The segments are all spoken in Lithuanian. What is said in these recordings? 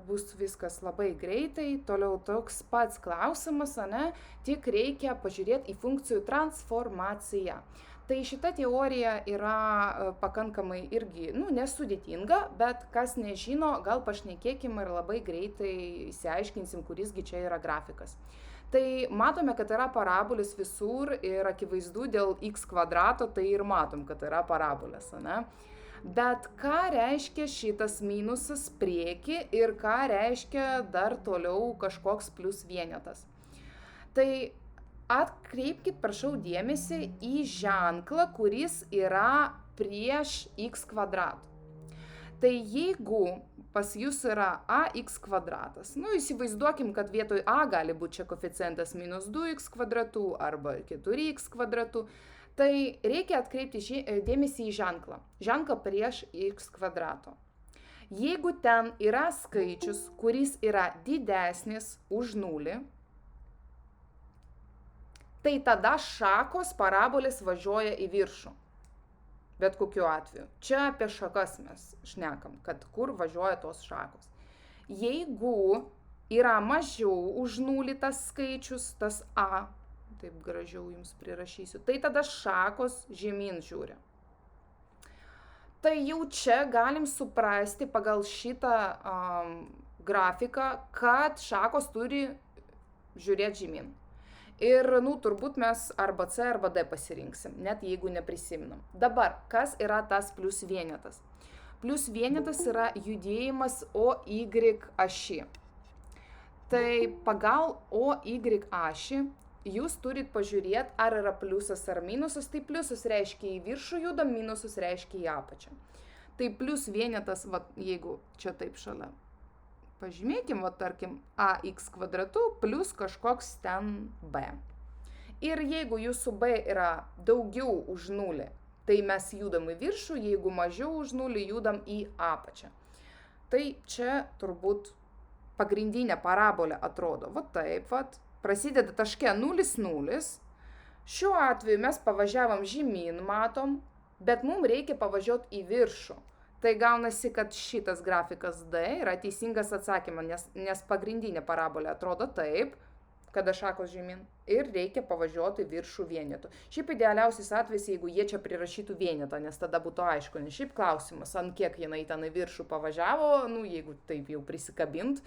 bus viskas labai greitai, toliau toks pats klausimas, ane, tik reikia pažiūrėti į funkcijų transformaciją. Tai šita teorija yra pakankamai irgi, nesudėtinga, bet kas nežino, gal pašnekėkim ir labai greitai išsiaiškinsim, kurisgi čia yra grafikas. Tai matome, kad yra parabolis visur ir akivaizdu dėl x kvadrato, tai ir matom, kad yra parabolis, ane? Bet ką reiškia šitas minusas prieki ir ką reiškia dar toliau kažkoks plius vienetas? Tai atkreipkit, prašau, dėmesį į ženklą, kuris yra prieš x kvadratų. Tai jeigu pas jūs yra ax kvadratas, įsivaizduokim, kad vietoj a gali būti čia koeficientas minus 2x kvadratu arba 4x kvadratu, tai reikia atkreipti dėmesį į ženklą. Ženklą prieš x kvadrato. Jeigu ten yra skaičius, kuris yra didesnis už 0, tai tada šakos parabolės važiuoja į viršų. Bet kokiu atveju. Čia apie šakas mes šnekam, kad kur važiuoja tos šakos. Jeigu yra mažiau už 0 tas skaičius, tas a, taip gražiau jums prirašysiu, tai tada šakos žemyn žiūri. Tai jau čia galim suprasti pagal šitą grafiką, kad šakos turi žiūrėti žemyn. Ir, turbūt mes arba C, arba D pasirinksim, net jeigu neprisimnam. Dabar, kas yra tas plius vienetas? Plius vienetas yra judėjimas OY aši. Tai pagal OY ašį jūs turit pažiūrėti, ar yra pliusas ar minusas. Tai pliusas reiškia į viršų judam, minusas reiškia į apačią. Tai plius vienetas, jeigu čia taip šalia. Pažymėkim, tarkim, ax kvadratu plus kažkoks ten b. Ir jeigu jūsų b yra daugiau už 0, tai mes judam į viršų, jeigu mažiau už 0, judam į apačią. Tai čia turbūt pagrindinė parabolė atrodo. Taip, prasideda taške 0, 0. Šiuo atveju mes pavažiavom žemyn, matom, bet mums reikia pavažiuoti į viršų. Tai gaunasi, kad šitas grafikas D yra teisingas atsakymas, nes pagrindinė parabolė atrodo taip, kada šakos žemyn, ir reikia pavažiuoti viršų vienetų. Šiaip idealiausias atvejs, jeigu jie čia prirašytų vienetą, nes tada būtų aišku, nes šiaip klausimas, ant kiek jinai ten į viršų pavažiavo, jeigu taip jau prisikabint,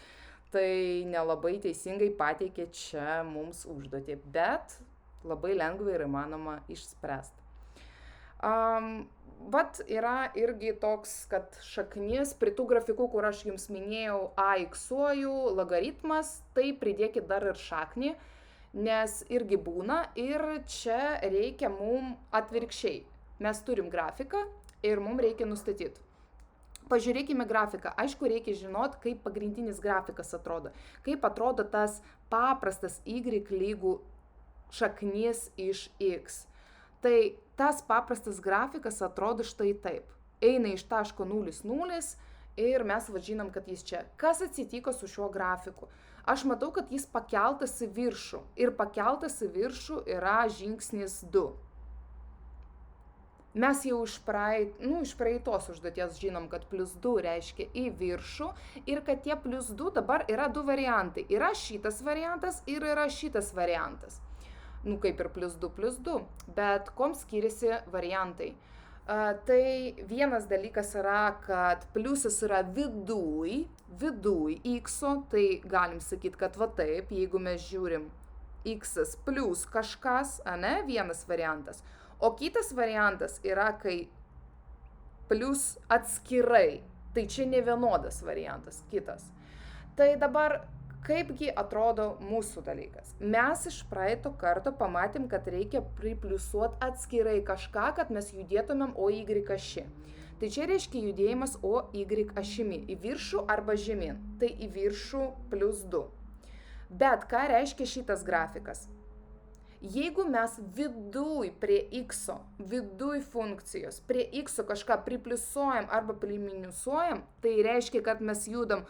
tai nelabai teisingai pateikė čia mums užduotį, bet labai lengvai ir įmanoma išspręsti. Yra irgi toks, kad šaknis prie tų grafikų, kur aš jums minėjau, ax-uoju, logaritmas, tai pridėkit dar ir šaknį, nes irgi būna ir čia reikia mum atvirkščiai. Mes turim grafiką ir mum reikia nustatyti. Pažiūrėkime grafiką. Aišku, reikia žinot, kaip pagrindinis grafikas atrodo. Kaip atrodo tas paprastas y lygų šaknis iš x. Tai tas paprastas grafikas atrodo štai taip. Eina iš taško 0, 0 ir mes žinom, kad jis čia. Kas atsitiko su šiuo grafiku? Aš matau, kad jis pakeltas į viršų. Ir pakeltas į viršų yra žingsnis 2. Mes jau iš praeitos užduoties žinom, kad plus 2 reiškia į viršų ir kad tie plus 2 dabar yra 2 variantai. Yra šitas variantas ir yra šitas variantas. Kaip ir plus 2, bet kom skiriasi variantai. Tai vienas dalykas yra, kad pliusas yra viduj x-o, tai galim sakyti, kad taip, jeigu mes žiūrim x plus kažkas, vienas variantas. O kitas variantas yra, kai plus atskirai, tai čia ne vienodas variantas, kitas. Tai dabar kaipgi atrodo mūsų dalykas? Mes iš praeito karto pamatėm, kad reikia pripliusuoti atskirai kažką, kad mes judėtumėm OY aši. Tai čia reiškia judėjimas OY ašimi, į viršų arba žemyn. Tai į viršų plus 2. Bet ką reiškia šitas grafikas? Jeigu mes viduj prie x-o, viduj funkcijos, prie x-o kažką pripliusuojam arba priminusuojam, tai reiškia, kad mes judam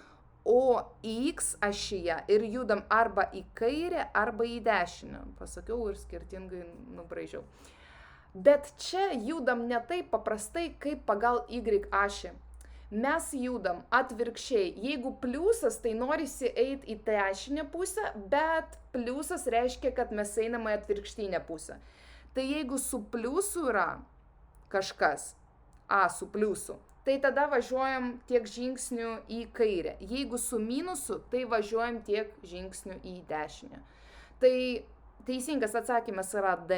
OX ašyje ir judam arba į kairę, arba į dešinę. Pasakiau ir skirtingai nubraižiau. Bet čia judam ne taip paprastai, kaip pagal Y ašį. Mes judam atvirkščiai. Jeigu pliusas, tai norisi eiti į dešinę pusę, bet pliusas reiškia, kad mes einame į atvirkštinę pusę. Tai jeigu su pliusu yra kažkas, su pliusu, tai tada važiuojam tiek žingsnių į kairę. Jeigu su minusu, tai važiuojam tiek žingsnių į dešinę. Tai teisingas atsakymas yra D,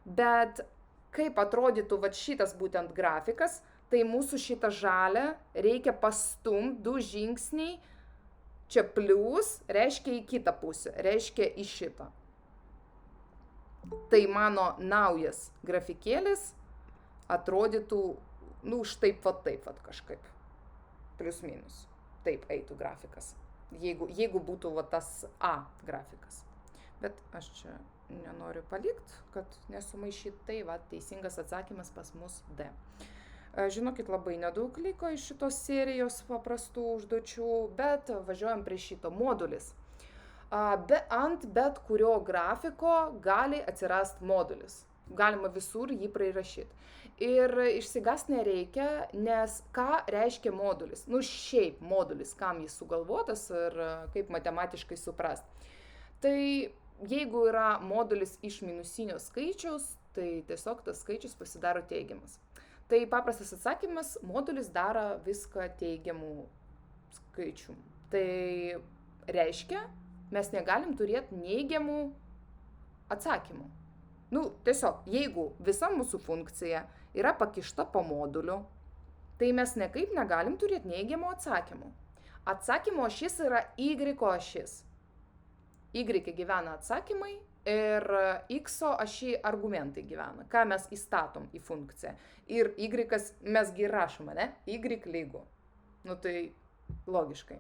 bet kaip atrodytų šitas būtent grafikas, tai mūsų šitą žalę reikia pastumti 2 žingsniai, čia plius, reiškia į kitą pusę, reiškia į šitą. Tai mano naujas grafikėlis atrodytų, štaip kažkaip, plius minus, taip eitų grafikas, jeigu būtų tas A grafikas. Bet aš čia nenoriu palikti, kad nesumaišyt, tai teisingas atsakymas pas mus D. Žinokit, labai nedaug liko iš šitos serijos paprastų užduočių, bet važiuojam prie šito modulis. Ant bet kurio grafiko gali atsirasti modulis. Galima visur jį prirašyti. Ir išsigąst nereikia, nes ką reiškia modulis? Šiaip modulis, kam jis sugalvotas ir kaip matematiškai suprast. Tai jeigu yra modulis iš minusinio skaičiaus, tai tiesiog tas skaičius pasidaro teigiamas. Tai paprastas atsakymas, modulis daro viską teigiamų skaičių. Tai reiškia, mes negalim turėti neigiamų atsakymų. Tiesiog, jeigu visa mūsų funkcija yra pakišta po moduliu, tai mes nekaip negalim turėti neigiamų atsakymų. Atsakymo ašis yra Y ašis. Y gyvena atsakymai ir X ašy argumentai gyvena, ką mes įstatom į funkciją. Ir Y mesgi rašome, ne? Y lygu. Tai logiškai.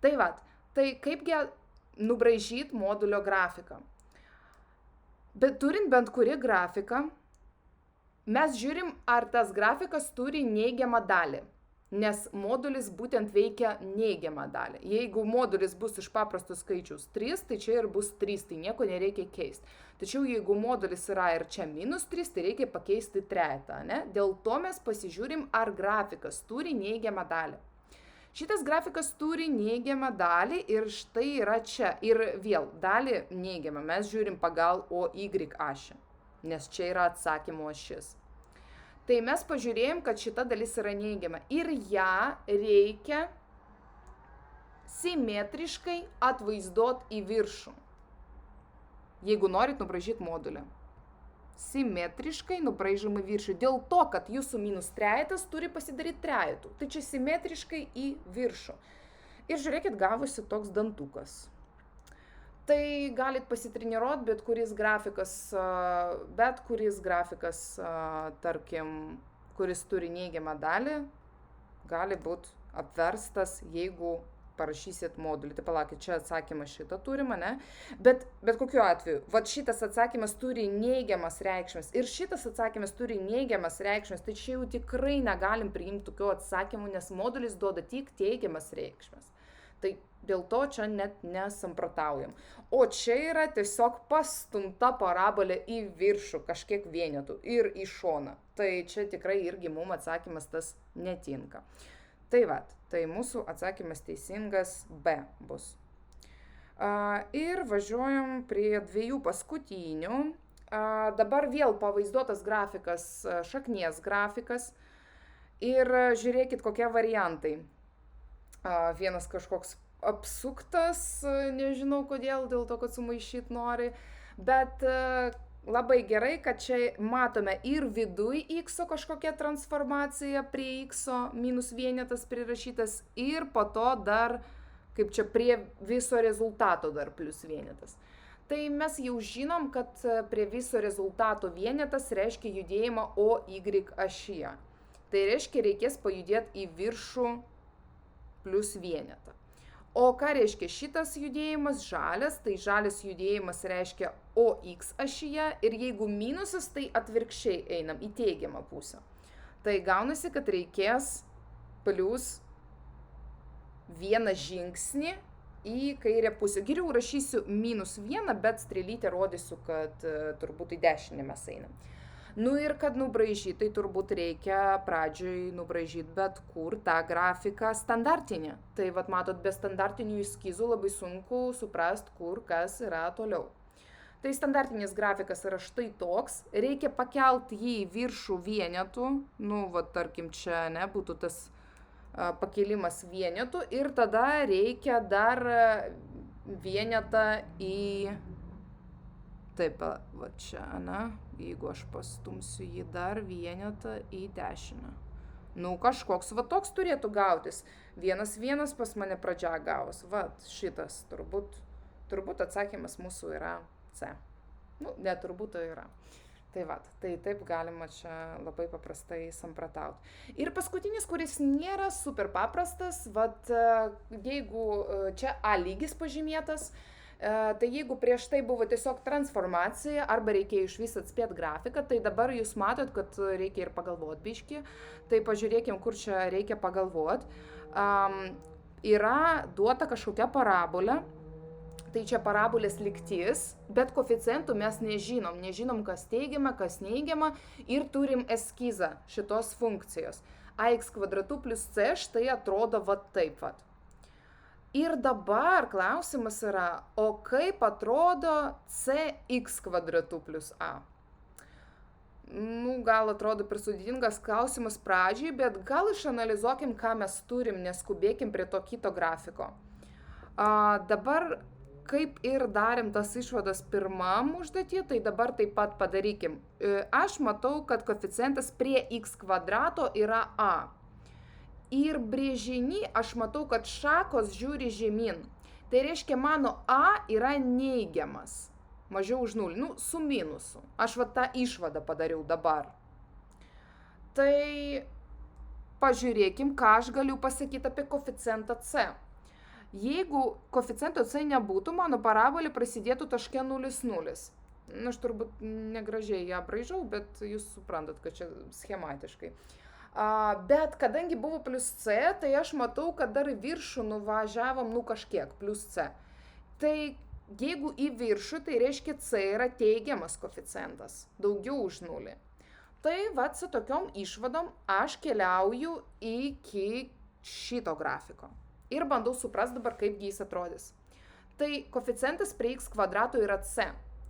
Tai kaipgi nubraižyti modulio grafiką? Bet turint bent kurį grafiką, mes žiūrim, ar tas grafikas turi neigiamą dalį, nes modulis būtent veikia neigiamą dalį. Jeigu modulis bus iš paprastų skaičiaus 3, tai čia ir bus 3, tai nieko nereikia keisti. Tačiau jeigu modulis yra ir čia -3, tai reikia pakeisti trejetą, ne? Dėl to mes pasižiūrim, ar grafikas turi neigiamą dalį. Šitas grafikas turi neigiamą dalį ir štai yra čia. Ir vėl dalį neigiamą mes žiūrim pagal OY ašį, nes čia yra atsakymo ašis. Tai mes pažiūrėjom, kad šita dalis yra neigiama ir ją reikia simetriškai atvaizduoti į viršų. Jeigu norit nubraižyti modulį. Simetriškai nubraižom į viršų. Dėl to, kad jūsų minus trejetas turi pasidaryti trejetų. Tai čia simetriškai į viršų. Ir žiūrėkit, gavosi toks dantukas. Tai galit pasitreniruoti, bet kuris grafikas, tarkim, kuris turi neigiamą dalį, gali būti apverstas, jeigu parašysit modulį. Tai palaukit, čia atsakymas šitą turime, ne? Bet kokiu atveju, šitas atsakymas turi neigiamas reikšmes ir šitas atsakymas turi neigiamas reikšmes, tai čia jau tikrai negalim priimti tokių atsakymų, nes modulis duoda tik teigiamas reikšmes. Tai dėl to čia net nesamprotaujam. O čia yra tiesiog pastumta parabolė į viršų kažkiek vienetų ir į šoną. Tai čia tikrai irgi mums atsakymas tas netinka. Tai mūsų atsakymas teisingas B bus. Ir važiuojam prie 2 paskutinių. Dabar vėl pavaizduotas grafikas, šaknies grafikas. Ir žiūrėkit, kokie variantai. Vienas kažkoks apsuktas, nežinau kodėl, dėl to, kad sumaišyt nori. Bet labai gerai, kad čia matome ir viduj X kažkokia transformacija prie X minus vienetas prirašytas ir po to dar, kaip čia prie viso rezultato dar plus vienetas. Tai mes jau žinom, kad prie viso rezultato vienetas reiškia judėjimą OY ašyje. Tai reiškia, reikės pajudėti į viršų plus vienetą. O ką reiškia šitas judėjimas? Žalias, tai žalias judėjimas reiškia OX ašyje ir jeigu minusas, tai atvirkščiai einam į teigiamą pusę. Tai gaunasi, kad reikės plus 1 žingsnį į kairę pusę. Geriau rašysiu -1, bet strėlytę rodysiu, kad turbūt į dešinę mes einam. Nu ir kad nubraižyti, tai turbūt reikia pradžioj nubraižyti bet kur tą grafiką standartinį. Tai vat matot, be standartinių eskizų labai sunku suprast, kur kas yra toliau. Tai standartinis grafikas yra štai toks, reikia pakelti jį į viršų vienetų, nu, va, tarkim, čia, ne, būtų tas pakėlimas vienetų ir tada reikia dar vienetą į, taip, va čia, ne, jeigu aš pastumsiu jį dar vienetą į dešinę. Nu, kažkoks va toks turėtų gautis. 1,1 pas mane pradžia gavos, va, šitas turbūt atsakymas mūsų yra C. Nu, neturbūt tai yra. Tai va, tai taip galima čia labai paprastai sampratauti. Ir paskutinis, kuris nėra super paprastas, vat, jeigu čia A lygis pažymėtas, tai jeigu prieš tai buvo tiesiog transformacija arba reikėjo iš vis atspėti grafiką, tai dabar jūs matot, kad reikia ir pagalvoti biškį. Tai pažiūrėkim, kur čia reikia pagalvoti. Yra duota kažkokia parabolė. Tai čia parabolės lygtis, bet koeficientų mes nežinom, kas teigiama, kas neigiama ir turim eskizą šitos funkcijos. Ax kvadratu plus c štai atrodo va taip vat. Ir dabar klausimas yra, o kaip atrodo cx kvadratu plus a? Nu, gal atrodo per sudėtingas klausimas pradžiai, bet gal išanalizuokim, ką mes turim, neskubėkim prie to kito grafiko. Dabar kaip ir darėm tas išvadas pirmam užduotį, tai dabar taip pat padarykim. Aš matau, kad koeficientas prie x kvadrato yra a. Ir brėžiny aš matau, kad šakos žiūri žemyn. Tai reiškia, mano a yra neigiamas. Mažiau už 0, nu, su minusu. Aš va tą išvadą padariau dabar. Tai pažiūrėkim, ką aš galiu pasakyti apie koeficientą c. Jeigu koeficiento c nebūtų, mano parabolė prasidėtų taške 0,0. Nu, aš turbūt negražiai ją braižau, bet jūs suprantat, kad čia schematiškai. Bet kadangi buvo plus c, tai aš matau, kad dar į viršų nuvažiavom, nu kažkiek, plus c. Tai jeigu į viršų, tai reiškia c yra teigiamas koeficientas, daugiau už 0. Tai va, su tokiom išvadom aš keliauju iki šito grafiko. Ir bandau suprast dabar, kaip jis atrodys. Tai koeficientas prie x kvadrato yra c.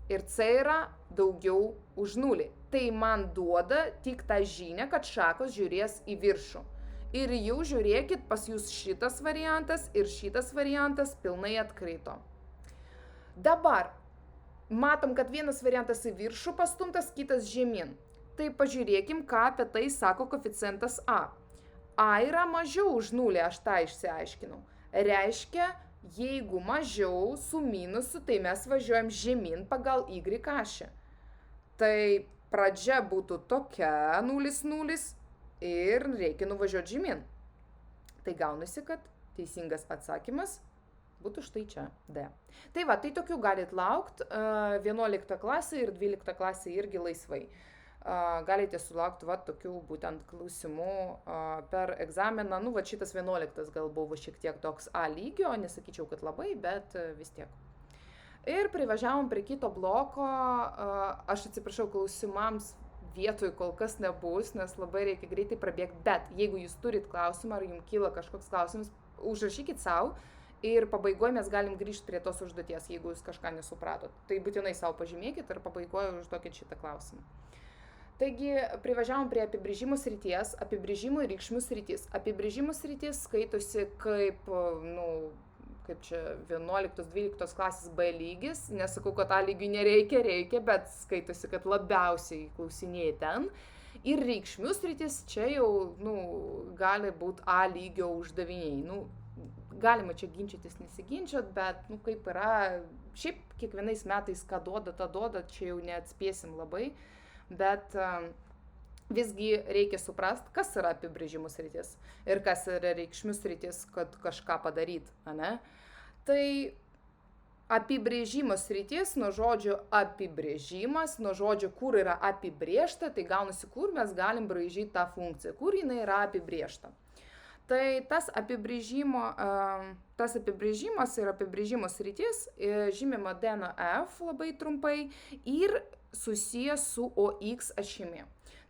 Ir c yra daugiau už 0. Tai man duoda tik tą žinią, kad šakos žiūrės į viršų. Ir jau žiūrėkit, pas jūs šitas variantas ir šitas variantas pilnai atkrito. Dabar matom, kad vienas variantas į viršų pastumtas, kitas žemyn. Tai pažiūrėkim, ką apie tai sako koeficientas a. A yra mažiau už 0, aš tą išsiaiškinau. Reiškia, jeigu mažiau su minusu, tai mes važiuojam žemyn pagal y ašį. Tai pradžia būtų tokia 0,0 ir reikia nuvažiuoti žemyn. Tai gaunasi, kad teisingas atsakymas būtų štai čia, D. Tai va, tai tokių galit laukti 11 klasė ir 12 klasė irgi laisvai. Galite sulaukti va tokių būtent klausimų per egzaminą. Nu, va šitas 11 gal buvo šiek tiek toks A lygio, nesakyčiau, kad labai, bet vis tiek. Ir privažiavom prie kito bloko. Aš atsiprašau, klausimams vietoj kol kas nebus, nes labai reikia greitai prabėgti. Bet jeigu jūs turit klausimą ar jums kyla kažkoks klausimas, užrašykit savo. Ir pabaigoje mes galim grįžti prie tos užduoties, jeigu jūs kažką nesupratot. Tai būtinai savo pažymėkit ir pabaigoje užduokit šitą klausimą. Taigi, privažiavom prie apibrėžimų srities, apibrėžimų ir reikšmių sritis. Apibrėžimų sritis skaitosi kaip, nu, kaip čia 11-12 klasės B lygis. Nesakau, kad A lygiui nereikia, bet skaitosi, kad labiausiai klausinėjai ten. Ir reikšmių sritis čia jau, nu, gali būti A lygio uždaviniai. Nu, galima čia ginčytis, nesiginčiat, bet, nu, kaip yra, šiaip kiekvienais metais, ką duoda, tą duoda, čia jau neatspėsim labai. Bet visgi reikia suprast, kas yra apibrėžimų sritis ir kas yra reikšmių sritis, kad kažką padaryt, ane? Tai apibrėžimo sritis nuo žodžio apibrėžimas, nuo žodžio kur yra apibrėžta, tai gaunasi, kur mes galim braižyti tą funkciją, kur jinai yra apibrėžta. Tai tas apibrėžimas ir apibrėžimo sritis žymima D nuo F labai trumpai ir susijęs su OX ašimi.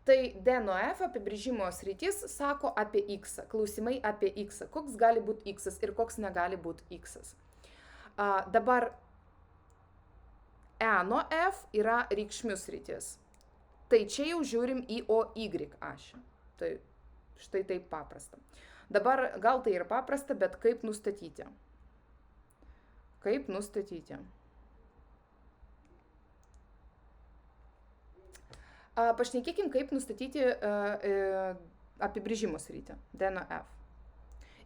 Tai D nuo F apibrėžimo sritis sako apie X, klausimai apie X, koks gali būti X ir koks negali būti X. Dabar E nuo F yra reikšmių sritis. Tai čia jau žiūrim į OY ašį. Tai štai taip paprasta. Dabar gal tai ir paprasta, bet kaip nustatyti? Kaip nustatyti? Pašnekėkim, kaip nustatyti apibrėžimo sritį D nuo F.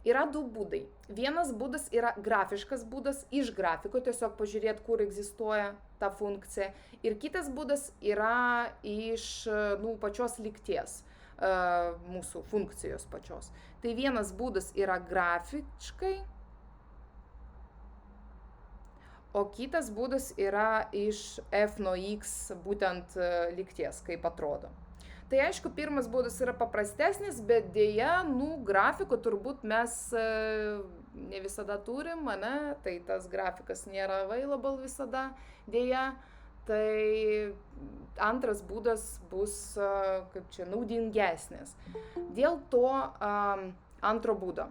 Yra du būdai. Vienas būdas yra grafiškas būdas, iš grafiko tiesiog pažiūrėti, kur egzistuoja ta funkcija. Ir kitas būdas yra iš pačios lygties mūsų funkcijos pačios. Tai vienas būdas yra grafiškai, o kitas būdas yra iš F nuo X būtent lygties, kaip atrodo. Tai aišku, pirmas būdas yra paprastesnis, bet dėja, grafiko turbūt mes ne visada turim, ane? Tai tas grafikas nėra available visada, dėja. Tai antras būdas bus, naudingesnis. Dėl to antro būdo.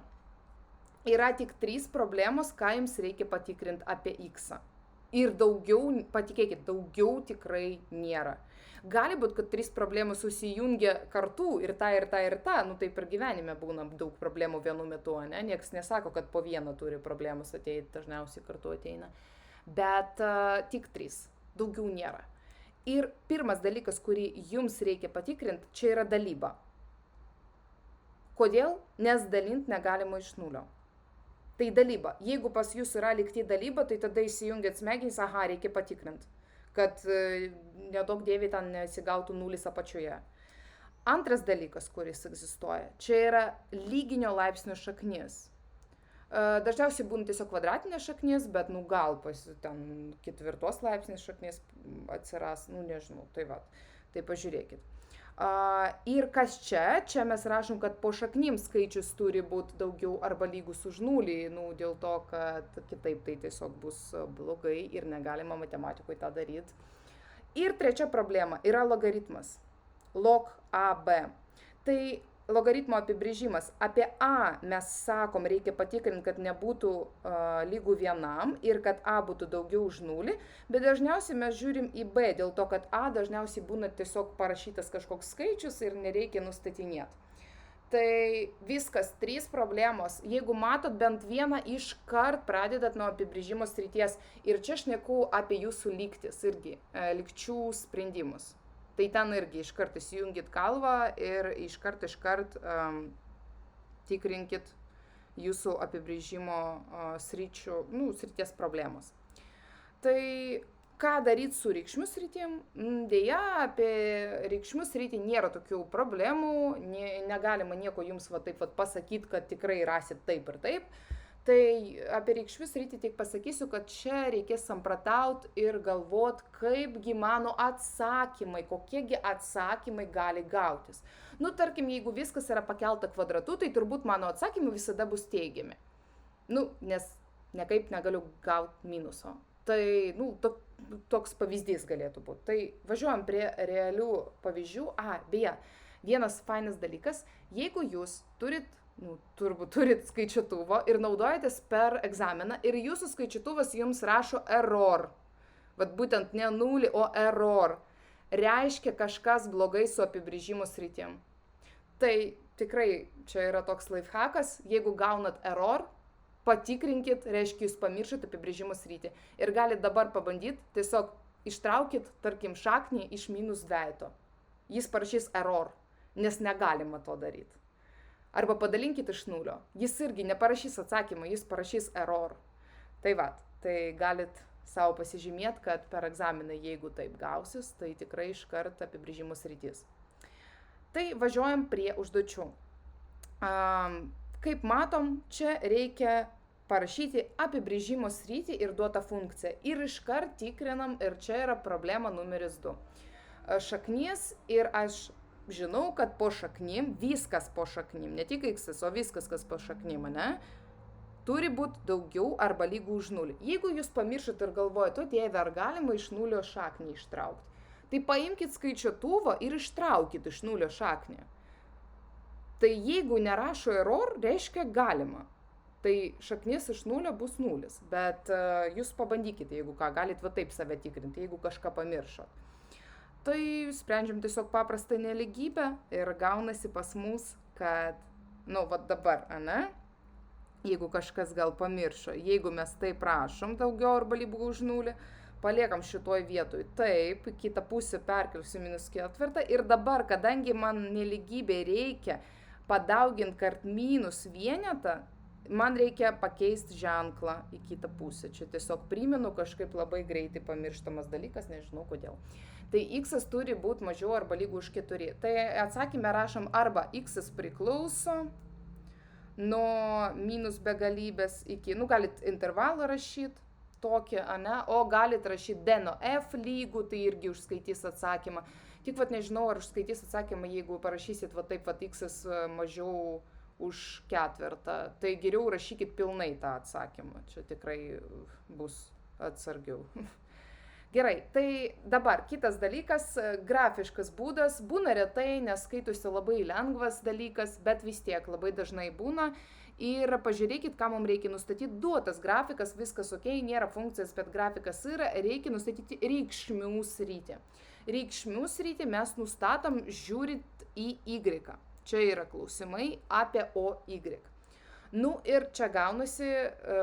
Yra tik 3 problemos, ką jums reikia patikrinti apie X. Ir daugiau, patikėkit, daugiau tikrai nėra. Gali būti, kad 3 problemos susijungia kartu ir ta, ir ta, ir ta. Taip ir gyvenime būna daug problemų vienu metu, ne? Niekas nesako, kad po vieną turi problemas ateiti, dažniausiai kartu ateina. Bet tik 3. Daugiau nėra. Ir pirmas dalykas, kurį jums reikia patikrinti, čia yra dalyba. Kodėl? Nes dalinti negalima iš nulio. Tai dalyba. Jeigu pas jūs yra lygti dalyba, tai tada įsijungiat smegenys, reikia patikrinti, kad nedaug dėvė ten nesigautų nulis apačioje. Antras dalykas, kuris egzistuoja, čia yra lyginio laipsnio šaknis. Dažniausiai būna tiesiog kvadratinė šaknis, bet gal pas ten 4 laipsnės šaknis atsiras, nežinau, tai va, tai pažiūrėkit. Ir kas čia? Čia mes rašom, kad po šaknim skaičius turi būti daugiau arba lygus už nulį, dėl to, kad kitaip tai tiesiog bus blogai ir negalima matematikoje tą daryti. Ir trečia problema yra logaritmas. Log AB. Tai logaritmo apibrėžimas. Apie A mes sakom, reikia patikrinti, kad nebūtų lygų 1 ir kad A būtų daugiau už 0, bet dažniausiai mes žiūrim į B, dėl to, kad A dažniausiai būna tiesiog parašytas kažkoks skaičius ir nereikia nustatinėti. Tai viskas, 3 problemos. Jeigu matot bent vieną, iškart pradedat nuo apibrėžimo srities. Ir čia šneku apie jūsų lygtis irgi, lygčių sprendimus. Tai ten irgi iškart įsijungit galvą ir iškart tikrinkit jūsų apibrėžimo srities problemos. Tai ką daryti su reikšmių sritim? Deja, apie reikšmių sritį nėra tokių problemų, negalima nieko jums taip pasakyti, kad tikrai rasit taip ir taip. Tai apie reikšmių sritį tik pasakysiu, kad čia reikės samprataut ir galvot, kaipgi mano atsakymai, kokiegi atsakymai gali gautis. Tarkim, jeigu viskas yra pakelta kvadratu, tai turbūt mano atsakymai visada bus teigiami. Nes nekaip negaliu gauti minuso. Tai, toks pavyzdys galėtų būti. Tai važiuojam prie realių pavyzdžių. Beje, vienas fainas dalykas, jeigu jūs turbūt turit skaičiutuvo ir naudojatės per egzaminą ir jūsų skaičiutuvas jums rašo error. Vat būtent ne 0, o error. Reiškia kažkas blogai su apibrėžimo sritim. Tai tikrai čia yra toks lifehackas, jeigu gaunat error, patikrinkit, reiškia jūs pamiršot apibrėžimo sritį. Ir galit dabar pabandyti, tiesiog ištraukit, tarkim, šaknį iš -2. Jis parašys error, nes negalima to daryti. Arba padalinkit iš 0. Jis irgi neparašys atsakymą, jis parašys error. Tai va, tai galit savo pasižymėti, kad per egzaminą, jeigu taip gausis, tai tikrai iškart apibrėžimo sritis. Tai važiuojam prie užduočių. Kaip matom, čia reikia parašyti apibrėžimo sritį ir duotą funkciją. Ir iškart tikrinam, ir čia yra problema numeris 2. Šaknis ir aš žinau, kad po šaknim, viskas po šaknim, ne tik x, o viskas, kas po šaknim, turi būti daugiau arba lygų už 0. Jeigu jūs pamiršot ir galvojate, Dieve, ar galima iš 0 šaknį ištraukti, Tai paimkit skaičiuotuvą ir ištraukit iš nulio šaknį. Tai jeigu nerašo error, reiškia galima. Tai šaknis iš nulio bus nulis, bet jūs pabandykite, jeigu ką, galit va taip save tikrinti, jeigu kažką pamiršot. Tai sprendžiam tiesiog paprastą nelygybę ir gaunasi pas mus, kad, va dabar, ane? Jeigu kažkas gal pamiršo, jeigu mes taip rašom daugiau arba lygiau už nulį, paliekam šitoj vietoj taip, kitą pusę perkelsiu -4 ir dabar, kadangi man nelygybė reikia padauginti kart minus vienetą, man reikia pakeisti ženklą į kitą pusę. Čia tiesiog primenu, kažkaip labai greitai pamirštamas dalykas, nežinau kodėl. Tai x turi būti mažiau arba lygiau už 4. Tai atsakymę rašom arba x priklauso nuo minus begalybės iki, galit intervalą rašyti tokį, ane, o galit rašyti d nuo f lygų, tai irgi užskaitys atsakymą. Tik nežinau, ar užskaitys atsakymą, jeigu parašysit taip, x mažiau už 4. Tai geriau rašykit pilnai tą atsakymą. Čia tikrai bus atsargiau. Gerai, tai dabar kitas dalykas, grafiškas būdas. Būna retai, nes skaitosi labai lengvas dalykas, bet vis tiek labai dažnai būna. Ir pažiūrėkit, ką mums reikia nustatyti. Duotas grafikas, viskas ok, nėra funkcijas, bet grafikas yra, reikia nustatyti reikšmių sritį. Reikšmių sritį mes nustatom žiūrit į y. Čia yra klausimai apie OY. Ir čia gaunasi,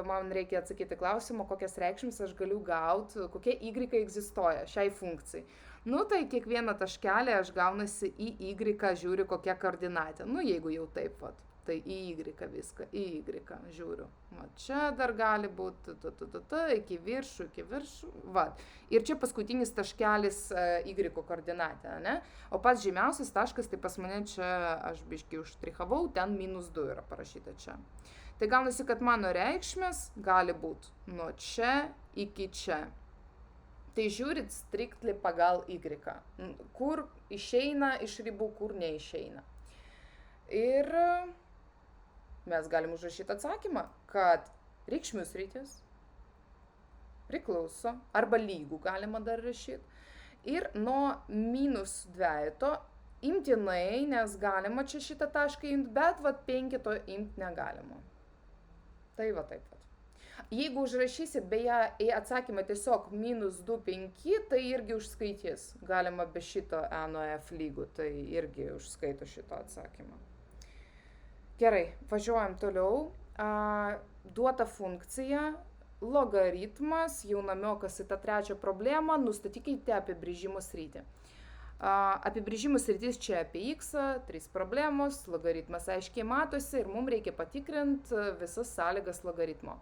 man reikia atsakyti klausimą, kokias reikšmes aš galiu gauti, kokie y egzistuoja šiai funkcijai. Tai kiekvieną taškelį aš gaunasi į y žiūriu kokia koordinatė. Jeigu jau taip, tai į y viską, į y žiūriu. Čia dar gali būti iki viršų, Ir čia paskutinis taškelis y koordinatė, ne? O pats žymiausias taškas, tai pas mane čia, aš biškį užštrichavau, ten -2 yra parašyta čia. Tai gaunasi, kad mano reikšmės gali būti nuo čia iki čia. Tai žiūrit striktli pagal y, kur išeina iš ribų, kur neišeina. Ir mes galim užrašyti atsakymą, kad reikšmių sritis priklauso, arba lygų galima dar rašyti, ir nuo -2 imtinai, nes galima čia šitą tašką imti, bet 5 imti negalima. Tai taip. Jeigu užrašysit beje į atsakymą tiesiog -2, 5, tai irgi užskaitys. Galima be šito e nuo f lygų, tai irgi užskaito šito atsakymą. Gerai, važiuojam toliau. Duota funkcija, logaritmas, jaunamiokas į tą trečią problemą, nustatykite apibrėžimo sritį. Apibrėžimo sritis čia apie x, 3 problemos, logaritmas aiškiai matosi ir mums reikia patikrinti visas sąlygas logaritmo.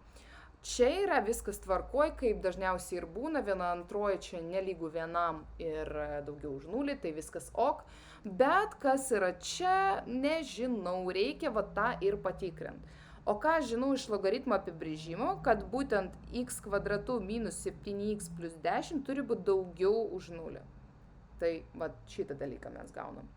Čia yra viskas tvarkoj, kaip dažniausiai ir būna, 1/2 čia nelygų 1 ir daugiau už 0, tai viskas ok. Bet kas yra čia, nežinau, reikia tą ir patikrinti. O ką aš žinau iš logaritmo apibrėžimo, kad būtent x² minus 7x plus 10 turi būti daugiau už 0. Tai šitą dalyką mes gaunam.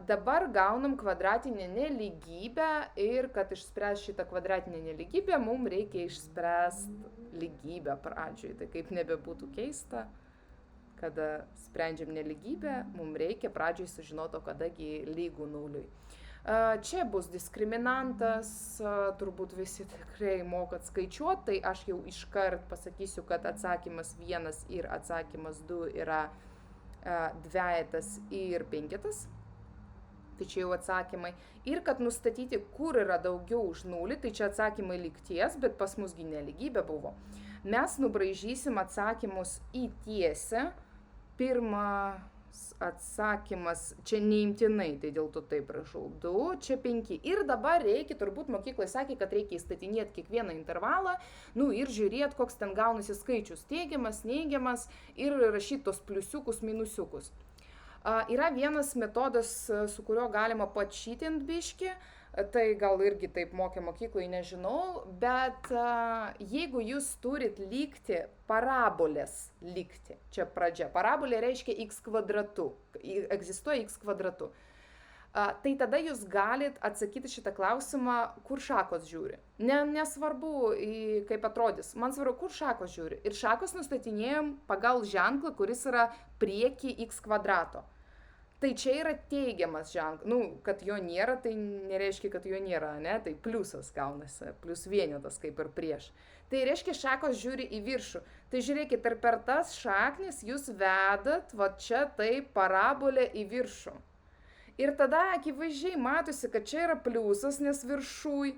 Dabar gaunam kvadratinę nelygybę ir kad išspręs šitą kvadratinę nelygybę, mums reikia išspręsti lygybę pradžioj. Tai kaip nebebūtų keista, kada sprendžiam nelygybę, mums reikia pradžioj sužinoti, kadagi lygų 0. Čia bus diskriminantas, turbūt visi tikrai mokat skaičiuoti, tai aš jau iškart pasakysiu, kad atsakymas 1 ir atsakymas 2 yra dvejetas ir penketas. Tai čia jau atsakymai. Ir kad nustatyti, kur yra daugiau už 0, tai čia atsakymai lygties, bet pas musgi nelygybė buvo. Mes nubraižysim atsakymus į tiesę. Pirmas atsakymas čia neimtinai, tai dėl to taip rašau 2, čia 5. Ir dabar reikia, turbūt mokyklai sakė, kad reikia įstatinėti kiekvieną intervalą, ir žiūrėti, koks ten gaunasi skaičius, teigiamas, neigiamas, ir rašyti tos pliusiukus, minusiukus. Yra vienas metodas, su kurio galima pačytinti biškį, tai gal irgi taip mokė mokyklai, nežinau, bet jeigu jūs turit lygti parabolės lygti, čia pradžia, parabolė reiškia x², egzistuoja x². Tai tada jūs galit atsakyti šitą klausimą, kur šakos žiūri. Nesvarbu, kaip atrodys. Man svarbu, kur šakos žiūri. Ir šakos nustatinėjom pagal ženklą, kuris yra prieky x kvadrato. Tai čia yra teigiamas ženklas. Kad jo nėra, tai nereiškia, kad jo nėra, ne? Tai pliusas gaunasi, plius vienetas kaip ir prieš. Tai reiškia, šakos žiūri į viršų. Tai žiūrėkit, ir per tas šaknis jūs vedat, va čia tai parabolė į viršų. Ir tada akivaizdžiai matosi, kad čia yra pliusas, nes viršui.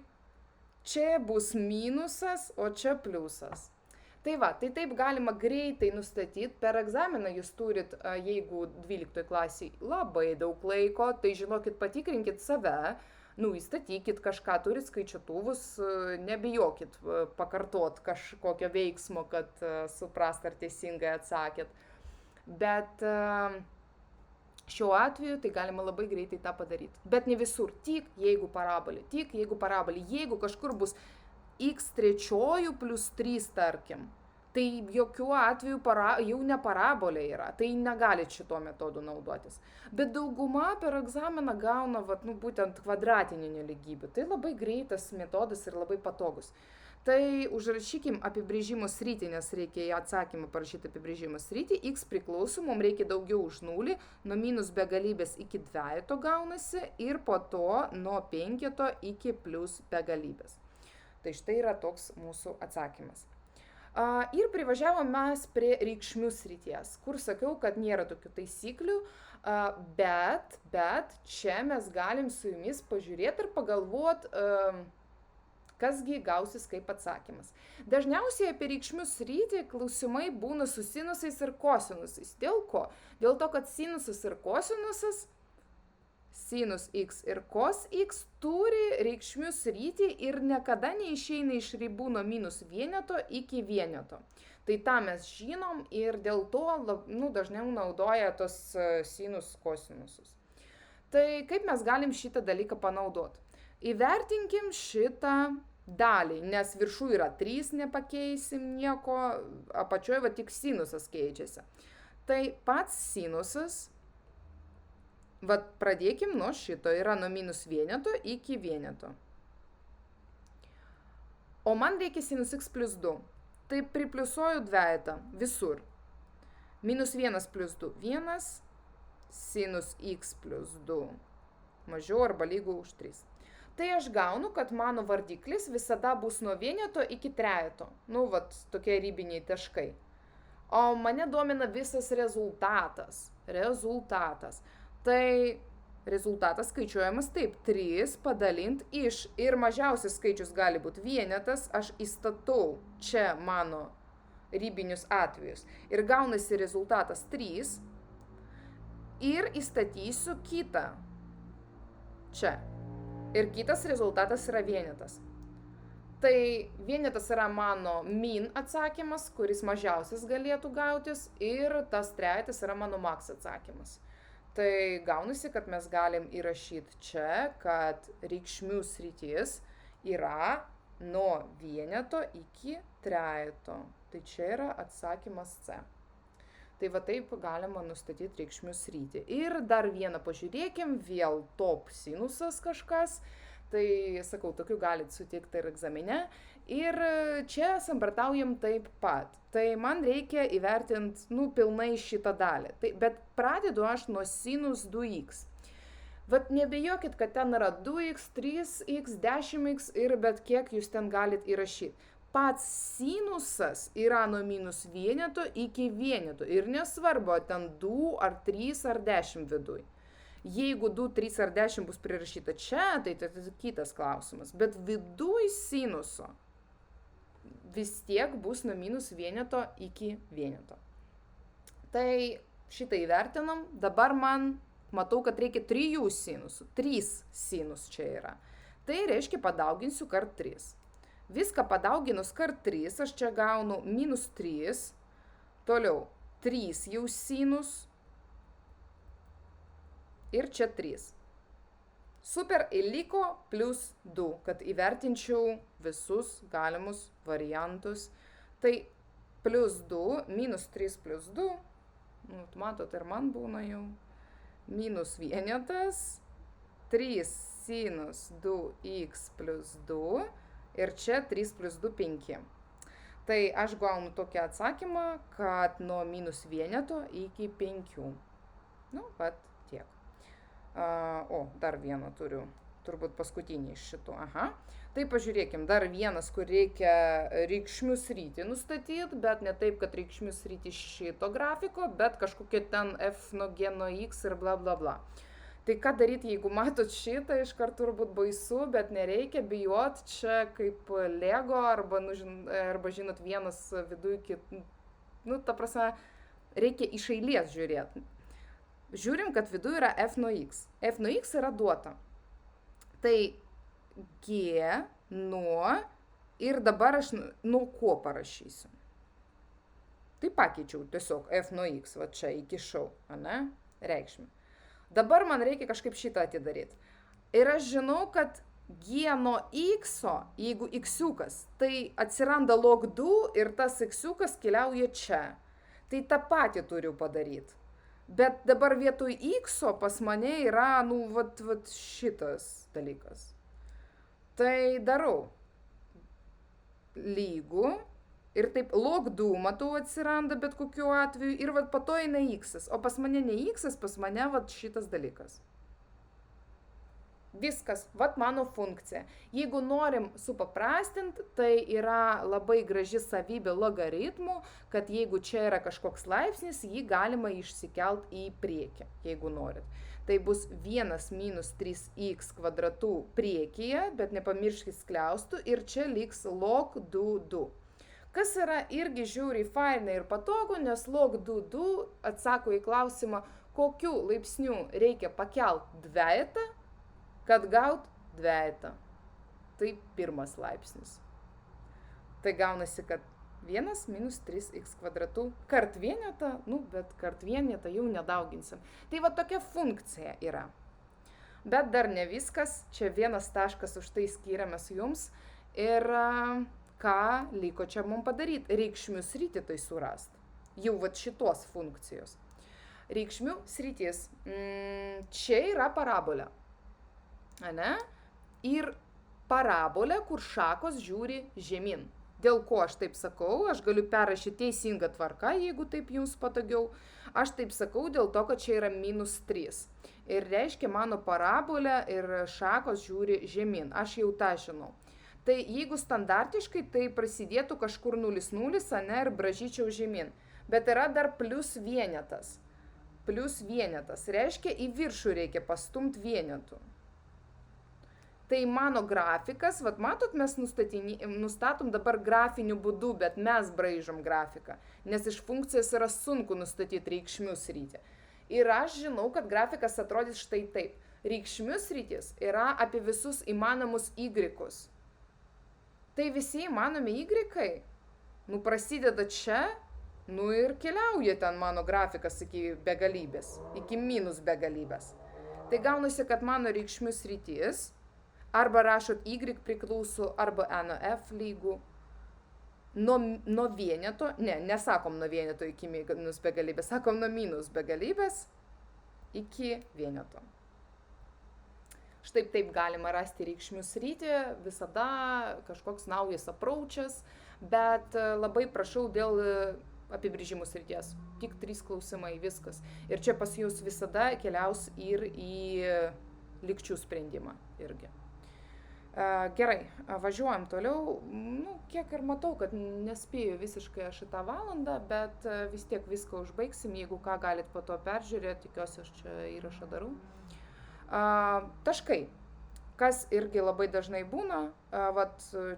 Čia bus minusas, o čia pliusas. Tai va, tai taip galima greitai nustatyti. Per egzaminą jūs turit, jeigu 12 klasiai labai daug laiko, tai žinokit, patikrinkit save, įstatykit kažką, turit skaičiuotuvus, nebijokit pakartot kažkokio veiksmo, kad suprast, ar teisingai atsakėt. Bet šiuo atveju tai galima labai greitai tą padaryti. Bet ne visur, tik jeigu parabolė. Jeigu kažkur bus x3 plus 3, tarkim, tai jokių atveju jau ne parabolė yra, tai negalit šito metodu naudotis. Bet dauguma per egzaminą gauna būtent kvadratinį nelygybių. Tai labai greitas metodas ir labai patogus. Tai užrašykim apibrėžimo sritį, nes reikia į atsakymą parašyti apibrėžimo sritį. X priklauso, mums reikia daugiau už 0, nuo minus begalybės iki 2 gaunasi ir po to nuo 5 iki plus begalybės. Tai štai yra toks mūsų atsakymas. Ir privažiavom mes prie reikšmių srities, kur sakiau, kad nėra tokių taisyklių, bet čia mes galim su jumis pažiūrėti ir pagalvoti, kasgi gausis kaip atsakymas. Dažniausiai apie reikšmių sritį klausimai būna su sinusais ir kosinusais. Dėl ko? Dėl to, kad sinusas ir kosinusas, sinus x ir cos x turi reikšmių sritį ir niekada neišeina iš ribų nuo minus vieneto iki vieneto. Tai tą mes žinom ir dėl to dažniau naudoja tos sinus kosinusus. Tai kaip mes galim šitą dalyką panaudoti? Įvertinkim šitą dalį, nes viršų yra 3, nepakeisim nieko, apačioje tik sinusas keičiasi. Tai pats sinusas, pradėkim nuo šito, yra nuo minus vieneto iki vieneto. O man reikia sinus x plus 2. Tai pripliusuoju dvejetą visur. Minus 1 plus 2, 1, sinus x plus 2 mažiau arba lygu už 3. Tai aš gaunu, kad mano vardiklis visada bus nuo vieneto iki trejeto. Tokie ribiniai taškai. O mane domina visas rezultatas. Tai rezultatas skaičiuojamas taip. 3 padalint iš ir mažiausias skaičius gali būti vienetas. Aš įstatau čia mano ribinius atvejus. Ir gaunasi rezultatas 3. Ir įstatysiu kitą čia. Ir kitas rezultatas yra vienetas. Tai vienetas yra mano min atsakymas, kuris mažiausias galėtų gautis, ir tas trejetas yra mano max atsakymas. Tai gaunasi, kad mes galim įrašyti čia, kad reikšmių sritis yra nuo vieneto iki trejeto. Tai čia yra atsakymas C. Tai taip galima nustatyti reikšmių sritį. Ir dar vieną pažiūrėkim, vėl top sinusas kažkas. Tai sakau, tokių galit sutikti ir egzamine. Ir čia samprataujam taip pat. Tai man reikia įvertinti, pilnai šitą dalį. Bet pradedu aš nuo sinus 2x. Nebijokit, kad ten yra 2x, 3x, 10x ir bet kiek jūs ten galit įrašyti. Pats sinusas yra nuo minus vieneto iki vieneto. Ir nesvarbu, ten 2 ar 3 ar 10 viduj. Jeigu 2, 3 ar 10 bus prirašyta čia, tai kitas klausimas. Bet viduj sinuso vis tiek bus nuo minus vieneto iki vieneto. Tai šitą įvertinam. Dabar man matau, kad reikia 3 sinusų. 3 sinus čia yra. Tai reiškia padauginsiu kart 3. Viską padauginus kart 3, aš čia gaunu minus 3, toliau 3 jau sinus ir čia 3. Super, ir liko plus 2, kad įvertinčiau visus galimus variantus. Tai plus 2, minus 3 plus 2, matot, ir man būna jau minus vienetas, 3 sinus 2x plus 2 ir čia 3 plus 2 5. Tai aš gaunu tokį atsakymą, kad nuo minus vieneto iki 5. Nu, vat tiek. Dar vieną turiu. Turbūt paskutinį iš šitų. Aha. Tai pažiūrėkim, dar vienas, kur reikia reikšmių sritį nustatyti, bet ne taip, kad reikšmių sritį šito grafiko, bet kažkokia ten f nuo g nuo x ir bla bla bla. Tai ką daryti, jeigu matot šitą, iš karto turbūt baisu, bet nereikia bijot, čia kaip Lego, arba žinot, vienas viduje, ta prasme, reikia iš eilės žiūrėti. Žiūrim, kad viduje yra f nuo x. F nuo x yra duota. Tai g nuo ir dabar aš nuo ko parašysiu. Tai pakeičiau tiesiog f nuo x, va čia įkišau, ane, reikšmę. Dabar man reikia kažkaip šitą atidaryti. Ir aš žinau, kad g nuo x, jeigu x-iukas, tai atsiranda log 2 ir tas x-iukas keliauja čia. Tai tą patį turiu padaryti. Bet dabar vietoj x pas mane yra, vat šitas dalykas. Tai darau lygų ir taip log 2 matau atsiranda bet kokiu atveju ir vat po to eina x, o pas mane ne x, pas mane vat šitas dalykas. Viskas, vat mano funkcija. Jeigu norim supaprastinti, tai yra labai graži savybė logaritmų, kad jeigu čia yra kažkoks laipsnis, jį galima išsikelt į priekį, jeigu norit. Tai bus 1 minus 3x kvadratų priekyje, bet nepamirškit skliaustų ir čia liks log 2. Kas yra irgi žiūri fainai ir patogu, nes log 2 atsako į klausimą, kokiu laipsniu reikia pakelt dvejetą, kad gaut dvejetą. Tai pirmas laipsnis. Tai gaunasi, kad 1 minus 3x kvadratų kart vienetą, bet kart vienetą jau nedauginsim. Tai va tokia funkcija yra. Bet dar ne viskas, čia vienas taškas už tai skiriamas jums. Ir ką liko čia mums padaryti? Reikšmių sritį tai surast. Jau va šitos funkcijos. Reikšmių sritis. Čia yra parabolė. Ane? Ir parabolė, kur šakos žiūri žemyn. Dėl ko aš taip sakau, aš galiu perrašyti teisingą tvarką, jeigu taip jums patogiau. Aš taip sakau dėl to, kad čia yra minus 3. Ir reiškia, mano parabolė ir šakos žiūri žemyn. Aš jau tą žinau. Tai jeigu standartiškai, tai prasidėtų kažkur 0,0, ane, ir bražyčiau žemyn. Bet yra dar plius vienetas. Plius vienetas. Reiškia, į viršų reikia pastumti vienetų. Tai mano grafikas, vat matot, mes nustatom dabar grafiniu būdu, bet mes braižom grafiką, nes iš funkcijos yra sunku nustatyti reikšmių sritį. Ir aš žinau, kad grafikas atrodys štai taip. Reikšmių sritis yra apie visus įmanomus y-us. Tai visi įmanomi y-ai, prasideda čia, ir keliauja ten mano grafikas iki begalybės, iki minus begalybės. Tai gaunasi, kad mano reikšmių sritis arba rašot y priklauso, arba e nuo f lygų. Nuo vieneto, nesakom nuo vieneto iki minus begalybės, sakom nuo minus begalybės iki vieneto. Štai taip galima rasti reikšmių sritį, visada kažkoks naujas approachas, bet labai prašau dėl apibrėžimų srities. Tik 3 klausimai, viskas. Ir čia pas jūs visada keliaus ir į lygčių sprendimą irgi. Gerai, važiuojam toliau. Kiek ir matau, kad nespėju visiškai aš į tą valandą, bet vis tiek viską užbaigsim. Jeigu ką galit po to peržiūrėti, tikiuosi aš čia įrašą darau. Taškai. Kas irgi labai dažnai būna,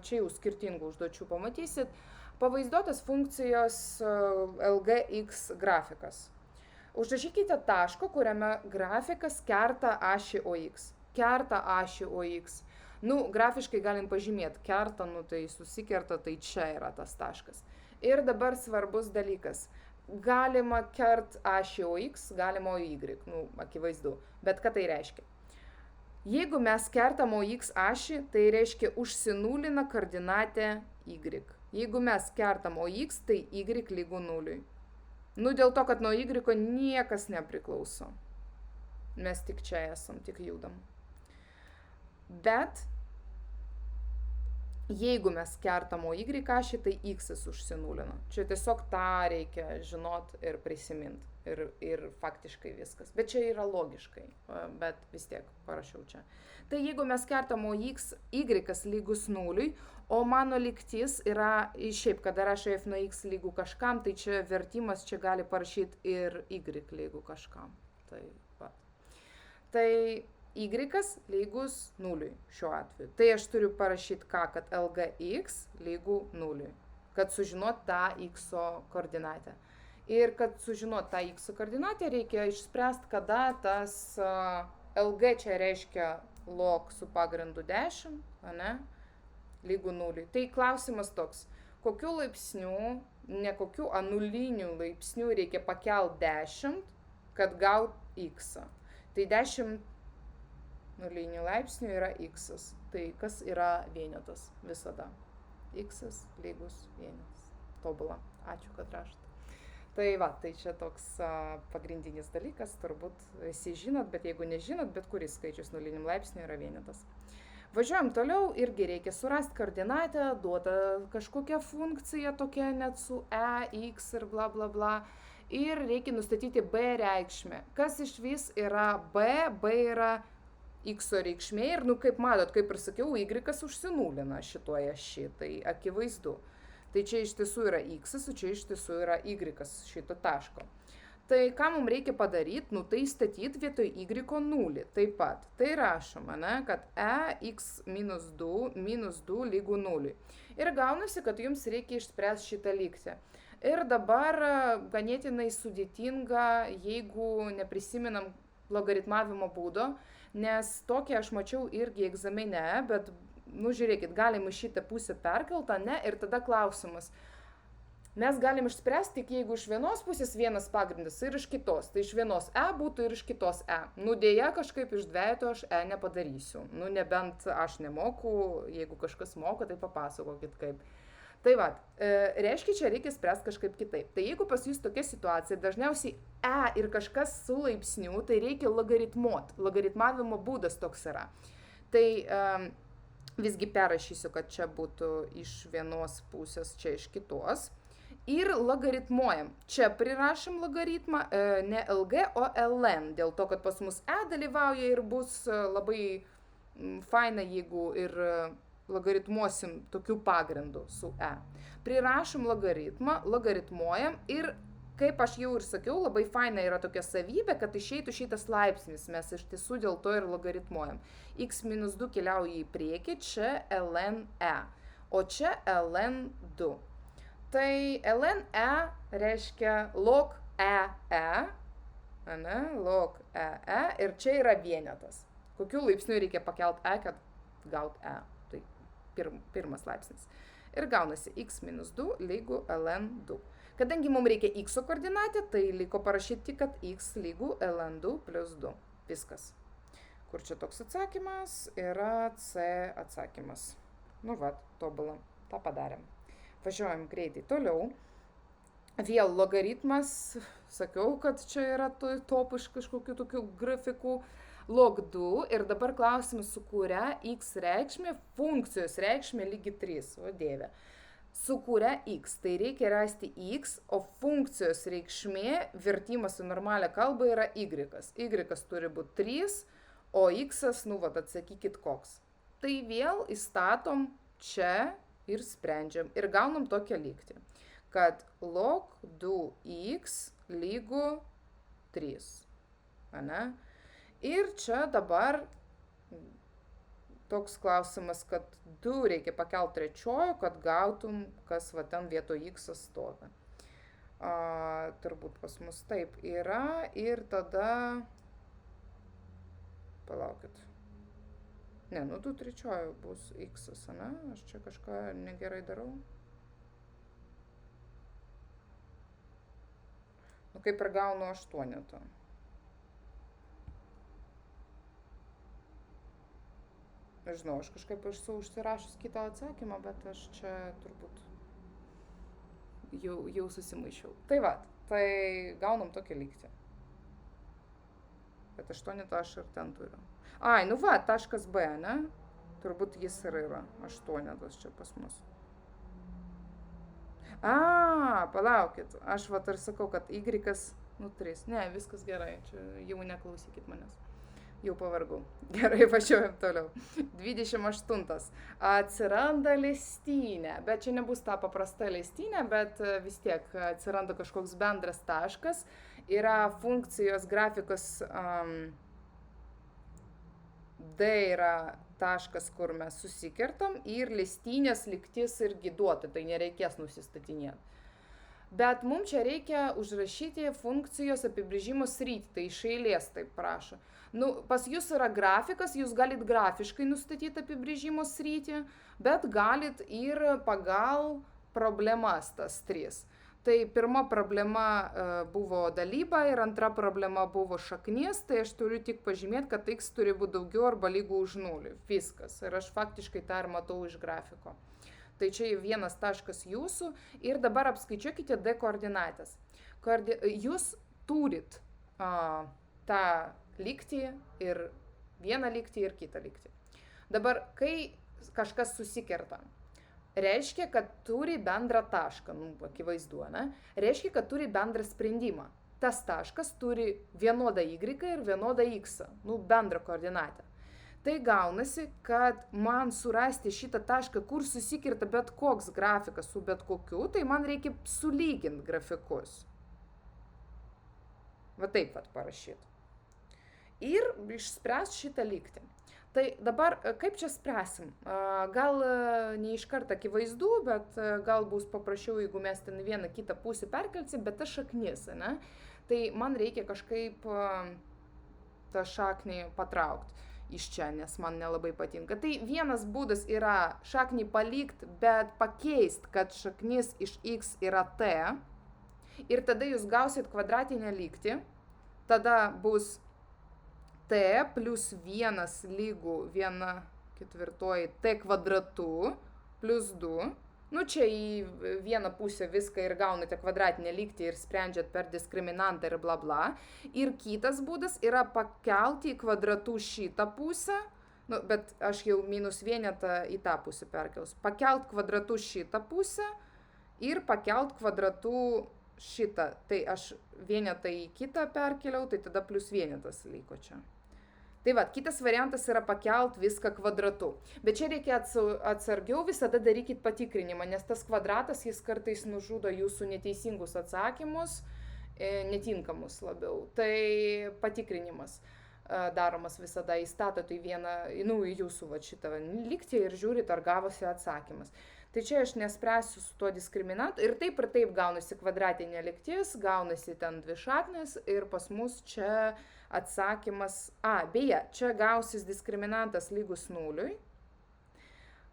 čia jau skirtingų užduočių pamatysit. Pavaizduotas funkcijos LGX grafikas. Užrašykite tašką, kuriame grafikas kerta ašį OX. Kerta ašį OX. Grafiškai galim pažymėti, kerta, tai susikerta, tai čia yra tas taškas. Ir dabar svarbus dalykas. Galima kert ašį OX, galima OY, akivaizdu. Bet ką tai reiškia? Jeigu mes kertam OX ašį, tai reiškia užsinulina koordinatę Y. Jeigu mes kertam OX, tai Y lygu 0. Dėl to, kad nuo Y niekas nepriklauso. Mes tik čia esam, tik judam. Bet jeigu mes kertam o y ašį, tai x užsinulina. Čia tiesiog tą reikia žinot ir prisimint. Ir faktiškai viskas. Bet čia yra logiškai, bet vis tiek parašiau čia. Tai jeigu mes kertam o y lygus 0, o mano lygtis yra, šiaip, kada rašai f nuo x lygų kažkam, tai čia vertimas čia gali parašyti ir y lygų kažkam. Tai va. Tai y lygus 0 šiuo atveju. Tai aš turiu parašyti ką, kad lgx lygų 0, kad sužinot tą x koordinatę. Ir kad sužinot tą x koordinatę, reikia išspręsti, kada tas lg čia reiškia log su pagrindu 10, ne, lygų 0. Tai klausimas toks, kokiu laipsniu, ne kokiu, a nuliniu laipsniu reikia pakelti 10, kad gaut x. Tai 10 nulinių laipsnių yra x. Tai kas yra vienetas visada? X lygus vienetas. Tobula. Ačiū, kad rašot. Tai va, tai čia toks pagrindinis dalykas, turbūt visi žinot, bet jeigu nežinot, bet kuris skaičius nuliniam laipsniui yra vienetas. Važiuojam toliau, irgi reikia surasti koordinatę, duota kažkokia funkcija tokia net su x ir bla bla bla. Ir reikia nustatyti b reikšmę. Kas iš vis yra b? B yra x reikšmė ir, kaip matot, kaip ir sakiau, y užsinulina šitoje aši, tai akivaizdu. Tai čia iš tiesų yra x, o čia iš tiesų yra y šito taško. Tai ką mums reikia padaryti? Tai statyti vietoj y 0 taip pat. Tai rašoma, kad x minus 2 lygų 0. Ir gaunasi, kad jums reikia išspręsti šitą lygtį. Ir dabar ganėtinai sudėtinga, jeigu neprisimenam logaritmavimo būdo, nes tokį aš mačiau irgi egzamine, bet, žiūrėkit, galim į šitą pusę perkeltą, ne, ir tada klausimas. Mes galim išspręsti tik jeigu iš vienos pusės vienas pagrindas ir iš kitos. Tai iš vienos būtų ir iš kitos Dėja, kažkaip iš dvejeto aš nepadarysiu. Nebent aš nemoku, jeigu kažkas moka, tai papasakokit kaip. Tai va, reiškia, čia reikia spręsti kažkaip kitaip. Tai jeigu pas jūs tokia situacija, dažniausiai ir kažkas su laipsniu, tai reikia logaritmuot. Logaritmavimo būdas toks yra. Tai visgi perrašysiu, kad čia būtų iš vienos pusės, čia iš kitos. Ir logaritmuojam. Čia prirašom logaritmą, ne lg, o ln. Dėl to, kad pas mus dalyvauja ir bus labai faina, jeigu ir logaritmuosim tokių pagrindų su Prirašom logaritmą, logaritmuojam ir, kaip aš jau ir sakiau, labai faina yra tokia savybė, kad išeitų šitas laipsnis. Mes iš tiesų dėl to ir logaritmuojam. X minus 2 keliauja į priekį, čia ln o čia ln 2. Tai ln reiškia log log ir čia yra vienetas. Kokiu laipsniu reikia pakelt kad gaut Tai pirmas laipsnis. Ir gaunasi x minus 2 lygų ln 2. Kadangi mums reikia x koordinatę, tai liko parašyti, kad x lygų ln 2 plus 2. Viskas. Kur čia toks atsakymas? Yra C atsakymas. Tobulą. tą padarėm. Važiuojam greitai toliau. Vėl logaritmas, sakiau, kad čia yra top iš kažkokių tokių grafikų, log 2 ir dabar klausimas, su kuria x reikšmė, funkcijos reikšmė lygi 3, o dieve. Su kuria x, tai reikia rasti x, o funkcijos reikšmė, vertimas į normalią kalbą yra y. Y turi būti 3, o x, atsakykit koks. Tai vėl įstatom čia ir sprendžiam ir gaunam tokią lygtį, kad log 2x lygu 3. Ane? Ir čia dabar toks klausimas, kad 2 reikia pakelti trečiojo, kad gautum, kas va ten vietoj x stovi. Turbūt pas mus taip yra ir tada, palaukit. Ne, 2 trečiojo bus x, ane? Aš čia kažką negerai darau. Kaip ir gaunu 8. Nežinau, aš kažkaip esu užsirašęs kitą atsakymą, bet aš čia turbūt jau susimaišiau. Tai va, tai gaunam tokią lygtį. Bet 8 aš ir ten turiu. Ai, nu va, taškas B, ne? Turbūt jis ir yra 8 čia pas mus. Palaukit, aš vat ir sakau, kad Y, 3. Ne, viskas gerai, čia jau neklausykit manęs. Jau pavargau. Gerai, važiuojam toliau. 28. Atsiranda lestynė, bet čia nebus ta paprasta lestynė, bet vis tiek atsiranda kažkoks bendras taškas. Yra funkcijos grafikos D yra taškas, kur mes susikertam ir lestynės lygtis irgi duoti, tai nereikės nusistatinėti. Bet mums čia reikia užrašyti funkcijos apibrėžimo sritį, tai iš eilės taip prašo. Pas jūs yra grafikas, jūs galit grafiškai nustatyti apibrėžimo sritį, bet galit ir pagal problemas tas 3. Tai pirma problema buvo dalyba ir antra problema buvo šaknis, tai aš turiu tik pažymėti, kad x turi būti daugiau arba lygų už 0. Viskas. Ir aš faktiškai tą ir matau iš grafiko. Tai čia vienas taškas jūsų ir dabar apskaičiuokite D koordinatės. Jūs turit tą lygtį ir vieną lygtį ir kitą lygtį. Dabar, kai kažkas susikerta, reiškia, kad turi bendrą tašką, akivaizdu, ne? Reiškia, kad turi bendrą sprendimą. Tas taškas turi vienodą Y ir vienodą X, bendrą koordinatę. Tai gaunasi, kad man surasti šitą tašką, kur susikirta bet koks grafikas su bet kokiu, tai man reikia sulyginti grafikus. Va taip pat parašyti. Ir išspręs šitą lygtį. Tai dabar kaip čia spręsim? Gal ne iš karto akivaizdu, bet gal bus paprasčiau, jeigu mes ten vieną kitą pusę perkelsim, bet ta šaknis, ne? Tai man reikia kažkaip tą šaknį patraukti iš čia, nes man nelabai patinka. Tai vienas būdas yra šaknį palikti, bet pakeisti, kad šaknis iš x yra t. Ir tada jūs gausit kvadratinę lygtį. Tada bus t plus 1 lygų 1/4 t kvadratu plus 2. Čia į vieną pusę viską ir gaunate kvadratinę lygtį ir sprendžiat per diskriminantą ir bla bla. Ir kitas būdas yra pakelti į kvadratų šitą pusę, bet aš jau minus vienetą į tą pusę perkels. Pakelt kvadratų šitą pusę ir pakelt kvadratų šitą. Tai aš vienetą į kitą perkeliau, tai tada plus vienetas liko čia. Tai va, kitas variantas yra pakelt viską kvadratu. Bet čia reikia atsargiau visada darykit patikrinimą, nes tas kvadratas jis kartais nužudo jūsų neteisingus atsakymus, netinkamus labiau. Tai patikrinimas daromas visada, įstatot į vieną, į jūsų šitą lygtį ir žiūrit, ar gavosi atsakymas. Tai čia aš nespręsiu su tuo diskriminantu ir taip gaunasi kvadratinė lygtis, gaunasi ten dvi šaknis ir pas mus čia atsakymas, beje, čia gausis diskriminantas lygus 0.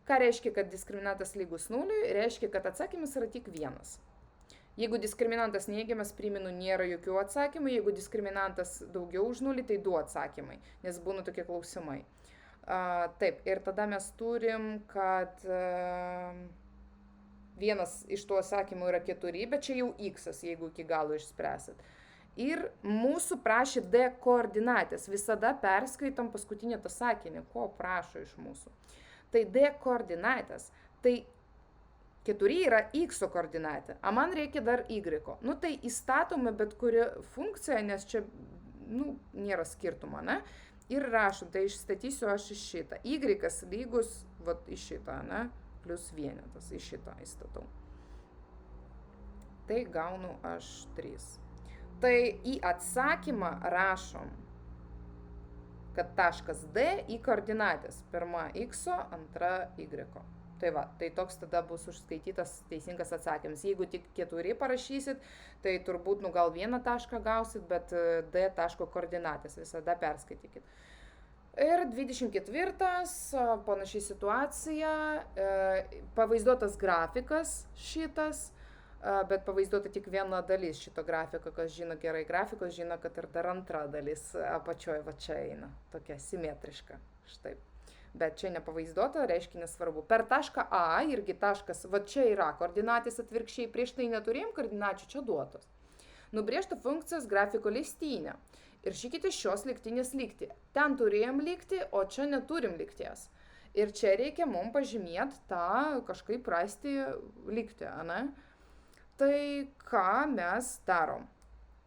Ką reiškia, kad diskriminantas lygus 0? Reiškia, kad atsakymas yra tik vienas. Jeigu diskriminantas neigiamas, primenu, nėra jokių atsakymų, jeigu diskriminantas daugiau už 0, tai 2 atsakymai, nes būna tokie klausimai. Taip, ir tada mes turim, kad vienas iš tų atsakymų yra 4, bet čia jau x, jeigu iki galo išspręsit. Ir mūsų prašė D koordinatės. Visada perskaitom paskutinį tą sakinį, ko prašo iš mūsų. Tai D koordinatės. Tai 4 yra x koordinatė, o man reikia dar y. Tai įstatome bet kurią funkciją, nes čia, nėra skirtumo, ne? Ir rašom, tai išstatysiu aš iš šitą. Y lygus, iš šitą, ne? Plus vienetas, iš šitą įstatau. Tai gaunu aš 3. Tai į atsakymą rašom, kad taškas D į koordinatės. Pirma x, antra y. Tai va, tai toks tada bus užskaitytas teisingas atsakymas. Jeigu tik 4 parašysit, tai turbūt gal vieną tašką gausit, bet D taško koordinatės visada perskaitykit. Ir 24, panašiai situacija, pavaizduotas grafikas šitas, bet pavaizduota tik viena dalis šito grafiko, kas žino gerai grafikos, žino, kad ir dar antra dalis apačioje va čia eina, tokia simetriška, štai. Bet čia nepavaizduota, reiškia nesvarbu. Per tašką A irgi taškas, va čia yra koordinatės atvirkščiai, prieš tai neturėjom koordinačių, čia duotos. Nubrėžti funkcijos grafiko leistynę. Ir šykite šios lygtinės lygti. Ten turėjom lygti, o čia neturim lygties. Ir čia reikia mums pažymėti tą kažkaip rasti lygtį, ane? Tai ką mes darom?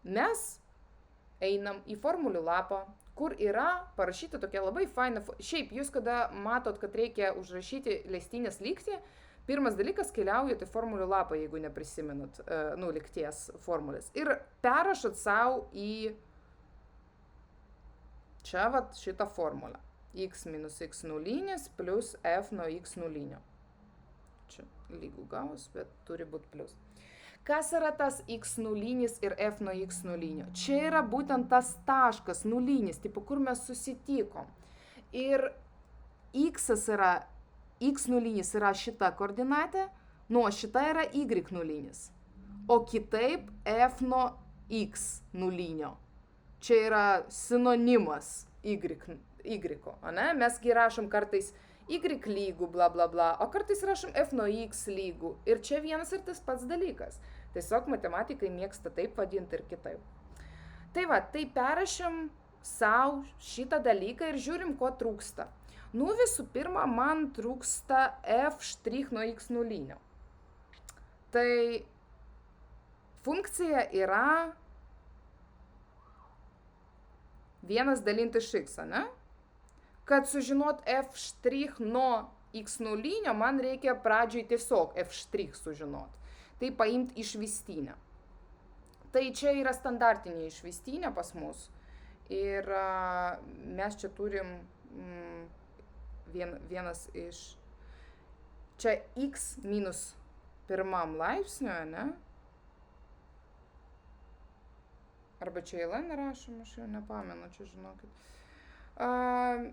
Mes einam į formulių lapą, kur yra parašyta tokia labai faina. Šiaip jūs kada matot, kad reikia užrašyti leistynės lygtį, pirmas dalykas keliaujate į formulių lapą, jeigu neprisimenat lygties formulės. Ir perrašot savo į čia vat šitą formulę. X minus x0 plus f nuo x0. Čia lygų gavus, bet turi būti plus. Kas yra tas x0 ir f nuo x0? Čia yra būtent tas taškas nulinis, tipo, kur mes susitikom. Ir x0 yra šita koordinatė, nuo šita yra y0. O kitaip f nuo x0. Čia yra sinonimas y, ane? Mesgi rašom kartais y lygų, bla bla bla, o kartais rašom f nuo x lygų. Ir čia vienas ir tas pats dalykas. Tiesiog matematikai mėgsta taip vadinti ir kitaip. Tai va, tai perrašėm savo šitą dalyką ir žiūrim, ko trūksta. Visų pirma, man trūksta f' nuo x0. Tai funkcija yra 1 dalinti iš x, ne? Kad sužinot f' nuo x0, man reikia pradžioj tiesiog f' sužinot. Tai paimti išvestinę. Tai čia yra standartinė išvestinė pas mus. Ir mes čia turim vienas iš... Čia x minus pirmam laipsnio, ne? Arba čia ln rašom, aš jau nepamenu, čia žinokit.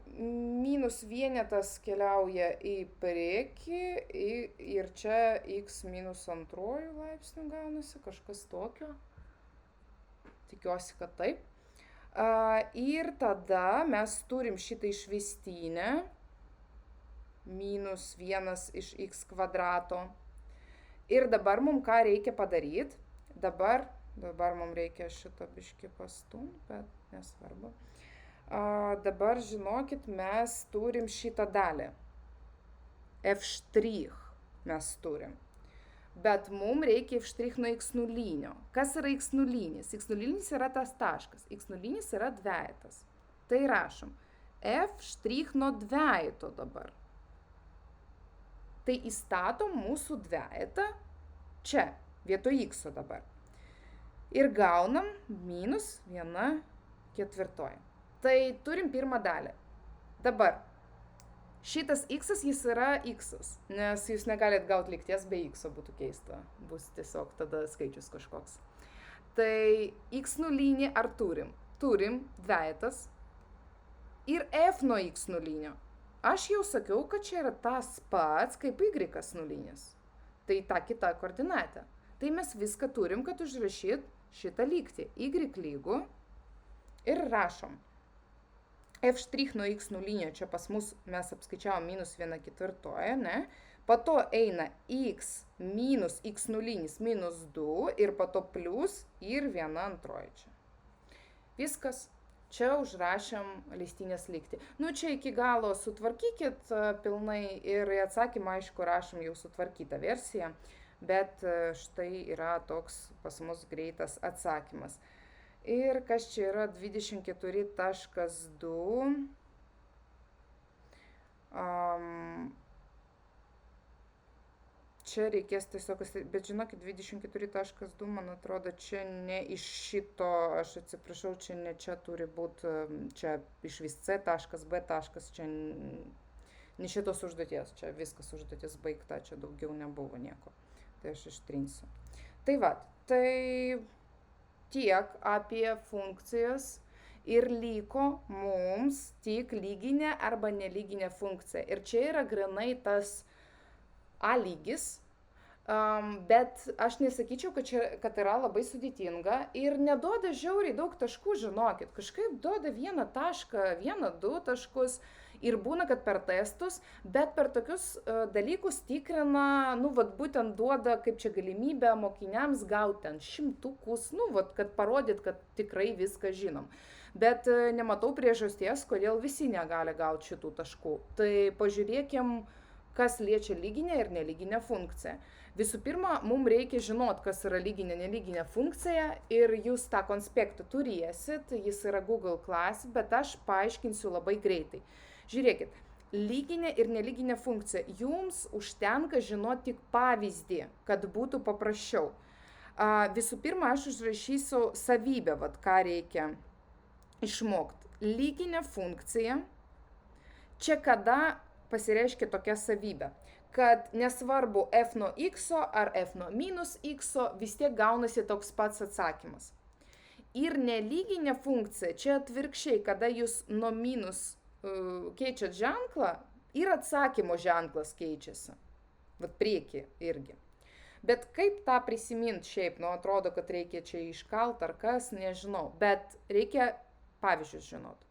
Minus vienetas keliauja į priekį ir čia x minus antrojų laipsnių gaunasi, kažkas tokio. Tikiuosi, kad taip. Ir tada mes turim šitą išvestinę, minus 1 iš x kvadrato. Ir dabar mums ką reikia padaryti? Dabar mums reikia šitą biškį pastumti, bet nesvarbu. Dabar, žinokit, mes turim šitą dalį. f' mes turim. Bet mums reikia f' nuo x0. Kas yra x0? x0 yra tas taškas. x0 yra dvejetas. Tai rašom f' nuo dvejeto dabar. Tai įstatom mūsų dvejetą čia, vietoj x dabar. Ir gaunam minus 1/4. Tai turim pirmą dalį. Dabar, šitas x jis yra x, nes jūs negalit gauti lygties be x, būtų keista. Bus tiesiog tada skaičius kažkoks. Tai x0 ar turim? Turim dvejetas ir f nuo x0. Aš jau sakiau, kad čia yra tas pats kaip y0. Tai ta kita koordinatė. Tai mes viską turim, kad užrašyt šitą lygtį. Y lygų ir rašom. f' nuo x0 čia pas mus mes apskaičiavom minus 1/4, ne? Po to eina x minus x0 minus 2 ir po to plus ir 1/2 čia. Viskas. Čia užrašėm leistinės lygtį. Čia iki galo sutvarkykit pilnai ir į atsakymą, aišku, rašom jau sutvarkytą versiją, bet štai yra toks pas mus greitas atsakymas. Ir kas čia yra 24.2. Čia reikės tiesiog, bet žinokit, 24.2, man atrodo, čia ne iš šito, aš atsiprašau, čia ne čia turi būti, čia iš vis C taškas, B taškas, čia ne šitos užduoties, čia viskas užduotis baigta, čia daugiau nebuvo nieko. Tai aš ištrinsiu. Tai va, tai tiek apie funkcijas ir liko mums tik lyginė arba nelyginė funkcija. Ir čia yra grinai tas A lygis, bet aš nesakyčiau, kad yra labai sudėtinga ir neduoda žiauriai daug taškų, žinokit. Kažkaip duoda 1 tašką, 1-2 taškus Ir būna, kad per testus, bet per tokius dalykus tikrina, būtent duoda, kaip čia galimybę mokiniams gauti ten 100, kad parodyt, kad tikrai viską žinom. Bet nematau priežasties, kodėl visi negali gauti šitų taškų. Tai pažiūrėkim, kas liečia lyginę ir nelyginę funkciją. Visų pirma, mums reikia žinot, kas yra lyginė, nelyginė funkcija ir jūs tą konspektą turėsit, jis yra Google Class, bet aš paaiškinsiu labai greitai. Žiūrėkit, lyginė ir nelyginė funkcija, jums užtenka žinoti tik pavyzdį, kad būtų paprasčiau. Visų pirma, aš užrašysiu savybę, ką reikia išmokti. Lyginė funkcija, čia kada pasireiškia tokia savybė, kad nesvarbu f nuo x ar f nuo minus x, vis tiek gaunasi toks pats atsakymas. Ir nelyginė funkcija, čia atvirkščiai, kada jūs nuo minus keičiat ženklą, ir atsakymo ženklas keičiasi. Prieki irgi. Bet kaip tą prisiminti šiaip, atrodo, kad reikia čia iškalt ar kas, nežinau, bet reikia pavyzdžius žinot.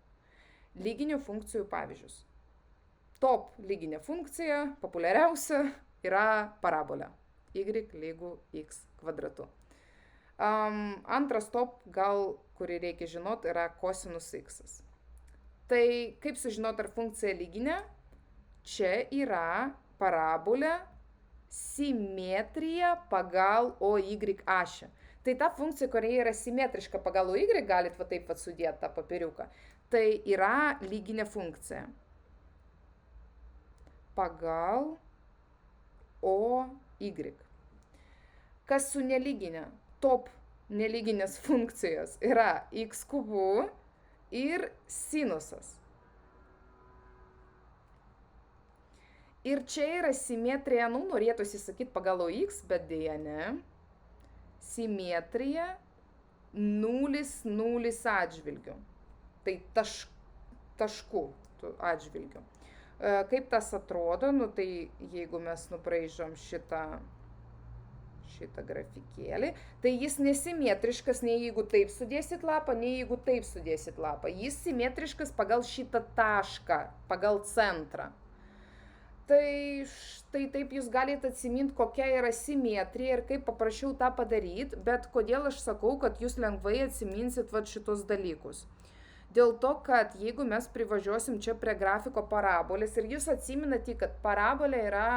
Lyginių funkcijų pavyzdžius. Top lyginė funkcija, populiariausia, yra parabolė. Y lygu x kvadratu. Antras top, gal, kurį reikia žinot, yra kosinus x. Tai kaip sužinot, ar funkcija lyginė? Čia yra parabolė simetrija pagal OY ašį. Tai ta funkcija, kuria yra simetriška pagal OY, galit taip sudėti tą papiriuką. Tai yra lyginė funkcija. Pagal OY. Kas su nelyginė? Top nelyginės funkcijos yra x kubu ir sinusas. Ir čia yra simetrija, norėtųsi sakyti pagal OX, bet dėja ne. Simetrija 0,0 atžvilgių. Tai taškų atžvilgių. Kaip tas atrodo, tai jeigu mes nubraižom šitą grafikėlį, tai jis nesimetriškas, nei jeigu taip sudėsit lapą, nei jeigu taip sudėsit lapą. Jis simetriškas pagal šitą tašką, pagal centrą. Tai štai taip jūs galite atsiminti, kokia yra simetrija ir kaip paprašiau tą padaryti, bet kodėl aš sakau, kad jūs lengvai atsiminsit šitos dalykus. Dėl to, kad jeigu mes privažiuosim čia prie grafiko parabolės ir jūs atsiminate, kad parabolė yra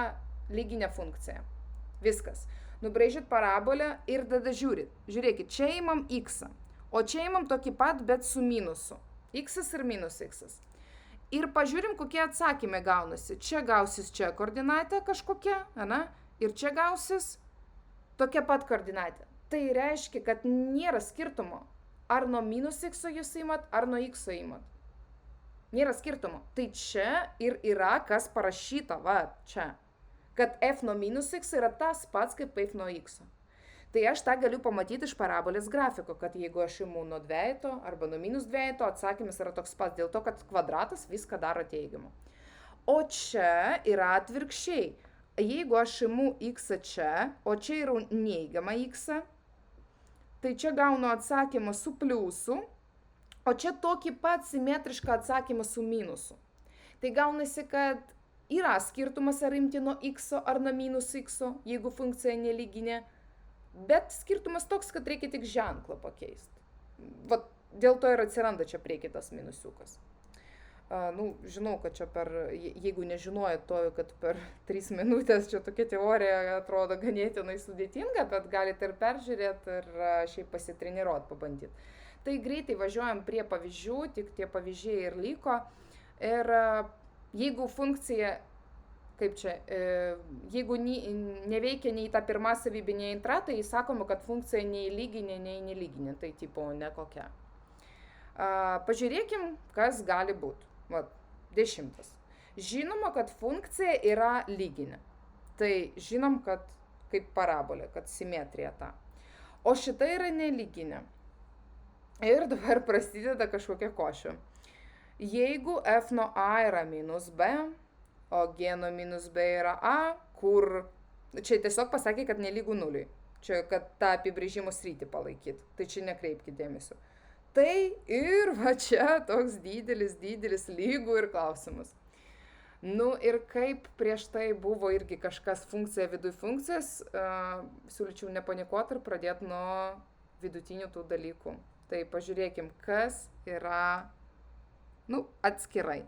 lyginė funkcija. Viskas. Nubraižyt parabolę ir tada žiūrit. Žiūrėkit, čia įmam x, o čia įmam tokį pat, bet su minusu. X ir minus x. Ir pažiūrim, kokie atsakymai gaunasi. Čia gausis čia koordinatė kažkokia, ir čia gausis tokia pat koordinatė. Tai reiškia, kad nėra skirtumo. Ar nuo minus x jūs įmat, ar nuo x įmat. Nėra skirtumo. Tai čia ir yra, kas parašyta, čia. Kad f nuo minus x yra tas pats, kaip f nuo x. Tai aš tą galiu pamatyti iš parabolės grafiko, kad jeigu aš imu nuo dvejeto arba nuo minus dvejeto, atsakymas yra toks pats, dėl to, kad kvadratas viską daro teigiamu. O čia yra atvirkščiai. Jeigu aš imu x čia, o čia yra neigiama x, tai čia gaunu atsakymą su pliusu, o čia tokį pat simetrišką atsakymą su minusu. Tai gaunasi, kad yra skirtumas ar imti nuo x ar nuo minus x, jeigu funkcija nelyginė, bet skirtumas toks, kad reikia tik ženklą pakeisti. Dėl to ir atsiranda čia prieki tas minusiukas. Žinau, kad čia jeigu nežinojat to, kad per 3 minutės čia tokia teorija atrodo ganėtinai sudėtinga, bet galite ir peržiūrėti ir šiaip pasitreniruoti, pabandyti. Tai greitai važiuojam prie pavyzdžių, tik tie pavyzdžiai ir liko. Ir jeigu funkcija, jeigu neveikia nei ta pirma savybė, nei antra, tai sakoma, kad funkcija nei lyginė, nei nelyginė, tai tipo nekokia. Pažiūrėkim, kas gali būti. 10. Žinoma, kad funkcija yra lyginė. Tai žinom, kad kaip parabolė, kad simetrija ta. O šita yra nelyginė. Ir dabar prasideda kažkokia košė. Jeigu f nuo a yra minus b, o g nuo minus b yra a, kur... Čia tiesiog pasakė, kad nelygu nuliui. Čia, kad tą apibrėžimo sritį palaikyt. Tai čia nekreipkite dėmesio. tai ir va čia toks didelis lygų ir klausimas. Nu ir kaip prieš tai buvo irgi kažkas funkcija viduj funkcijas, siūlyčiau nepanikuoti ir pradėti nuo vidutinių tų dalykų. Tai pažiūrėkim, kas yra, atskirai.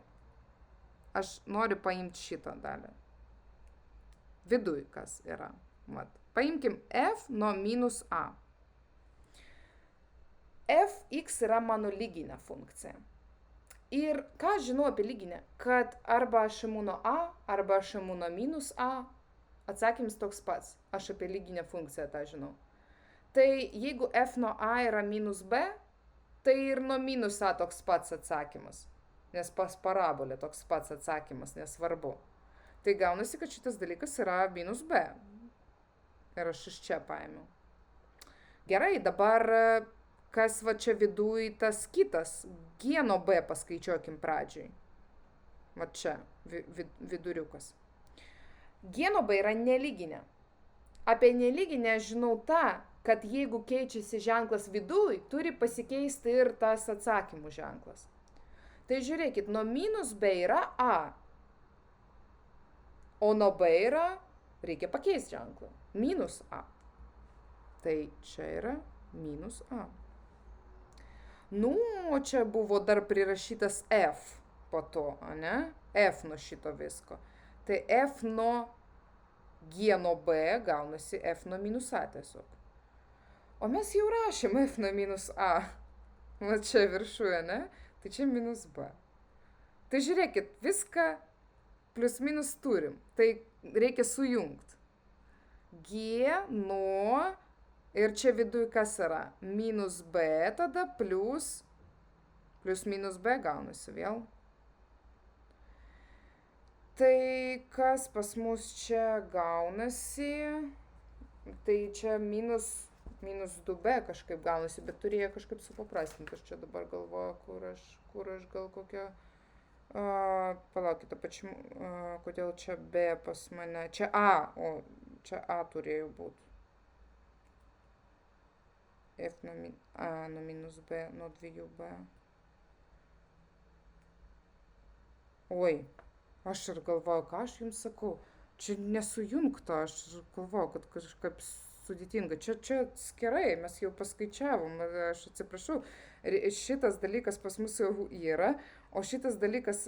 Aš noriu paimti šitą dalį. Viduj kas yra. Vat. Paimkim f nuo minus a. Fx yra mano lyginė funkcija. Ir ką aš žinau apie lyginę? Kad arba aš imu nuo a, arba aš imu nuo minus a. Atsakymas toks pats. Aš apie lyginę funkciją tą žinau. Tai jeigu f nuo a yra minus b, tai ir nuo minus a toks pats atsakymas. Nes pas parabolė toks pats atsakymas, nesvarbu. Tai gaunasi, kad šitas dalykas yra minus b. Ir aš iš čia paėmiau. Gerai, dabar kas va čia viduj tas kitas, g nuo b paskaičiuokim pradžiai. Va čia, viduriukas. G nuo b yra nelyginė. Apie nelyginę žinau tą, kad jeigu keičiasi ženklas viduj, turi pasikeisti ir tas atsakymų ženklas. Tai žiūrėkit, nuo minus b yra a, o nuo b yra, reikia pakeisti ženklą, minus a. Tai čia yra minus a. O čia buvo dar prirašytas f po to, ne? F nuo šito visko. Tai f nuo g nuo b gaunasi f nuo minus a tiesiog. O mes jau rašėm f nuo minus a. Va čia viršuje, ne? Tai čia minus b. Tai žiūrėkit, viską plius minus turim. Tai reikia sujungti. G nuo... Ir čia viduj kas yra? Minus b tada plius minus b gaunasi vėl. Tai kas pas mus čia gaunasi? Tai čia minus 2b kažkaip gaunasi, bet turėjo kažkaip supaprastinti. Aš čia dabar galvoju, kur aš gal kokią... Palaukite, kodėl čia b pas mane? Čia a, o čia a turėjo būti. F nuo minus b, nuo 2b. Oi, aš ir galvoju, ką aš jums sakau. Čia nesujungta, aš galvoju, kad kažkaip sudėtinga. Čia skirai, mes jau paskaičiavom, aš atsiprašau. Šitas dalykas pas mus jau yra, o šitas dalykas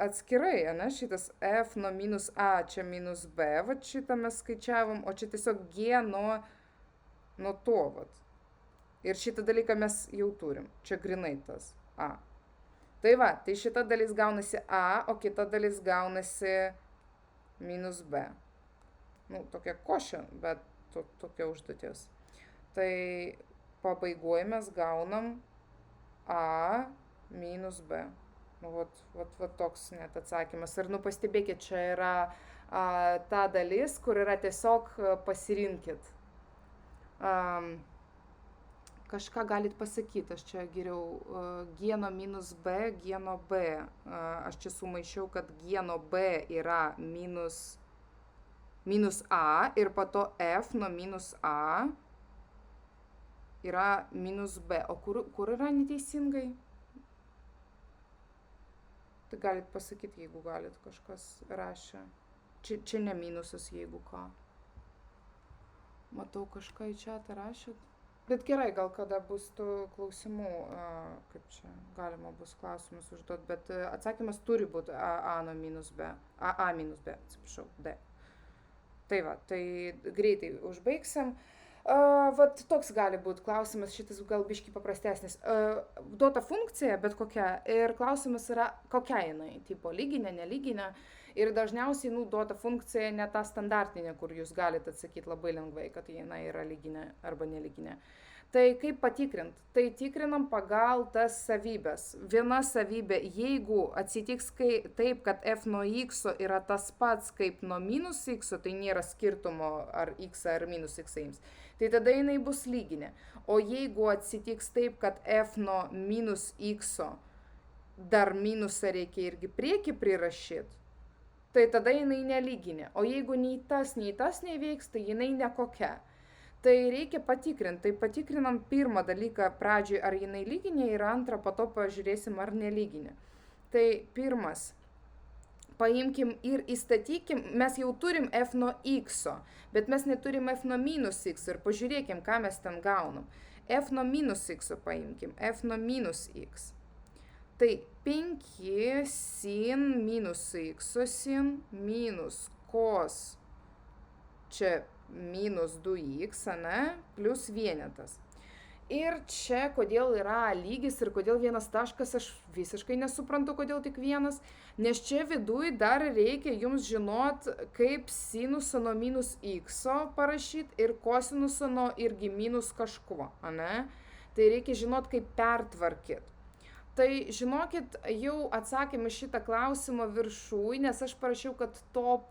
atskirai, ne? Šitas f nuo minus a, čia minus b, va šitą mes skaičiavom, o čia tiesiog g nuo to, vat. Ir šitą dalyką mes jau turim. Čia grinai tas a. Tai va, tai šita dalis gaunasi a, o kita dalis gaunasi minus b. Tokia košė, bet tokia užduotis. Tai pabaigoje mes gaunam a minus b. Vat toks net atsakymas. Ir pastebėkit, čia yra ta dalis, kur yra tiesiog pasirinkit. Kažką galit pasakyti, aš čia geriau g nuo minus b, g nuo b. Aš čia sumaišiau, kad g nuo b yra minus a ir po to f nuo minus a yra minus b. O kur yra neteisingai? Tai galit pasakyti, jeigu galit, kažkas rašė. Čia ne minusas, jeigu ką. Matau, kažką į čiatą rašėt. Bet gerai, gal kada bus tų klausimų, kaip čia galima bus klausimus užduoti, bet atsakymas turi būti a nuo minus b, a minus b, atsiprašau, d. Tai va, tai greitai užbaigsim. Vat toks gali būti klausimas, šitas gal biškį paprastesnis. Duota funkcija, bet kokia, ir klausimas yra, kokia jinai, tipo lyginė, nelyginė. Ir dažniausiai duota funkcija ne ta standartinė, kur jūs galite atsakyti labai lengvai, kad jinai yra lyginė arba nelyginė. Tai kaip patikrint? Tai tikrinam pagal tas savybės. Viena savybė, jeigu atsitiks taip, kad f nuo x yra tas pats kaip nuo minus x, tai nėra skirtumo ar x ar minus x ims, tai tada jinai bus lyginė. O jeigu atsitiks taip, kad f nuo minus x dar minusą reikia irgi priekį prirašyti, tai tada jinai nelyginė. O jeigu nei tas neveiks, tai jinai nekokia. Tai reikia patikrinti. Tai patikrinam pirmą dalyką pradžioj, ar jinai lyginė, ir antrą po to pažiūrėsim, ar nelyginė. Tai pirmas, paimkim ir įstatykim, mes jau turim f nuo x, bet mes neturim f nuo minus x ir pažiūrėkim, ką mes ten gaunam. F nuo minus x paimkim, f nuo minus x. Tai 5 sin minus x sin minus cos, čia minus 2x, ane, plus vienetas. Ir čia, kodėl yra lygis ir kodėl vienas taškas, aš visiškai nesuprantu, kodėl tik vienas, nes čia viduj dar reikia jums žinot, kaip sinusą nuo minus x parašyti ir kosinusą nuo irgi minus kažko, ane? Tai reikia žinot, kaip pertvarkyti. Tai žinokit, jau atsakėme šitą klausimą viršui, nes aš parašiau, kad top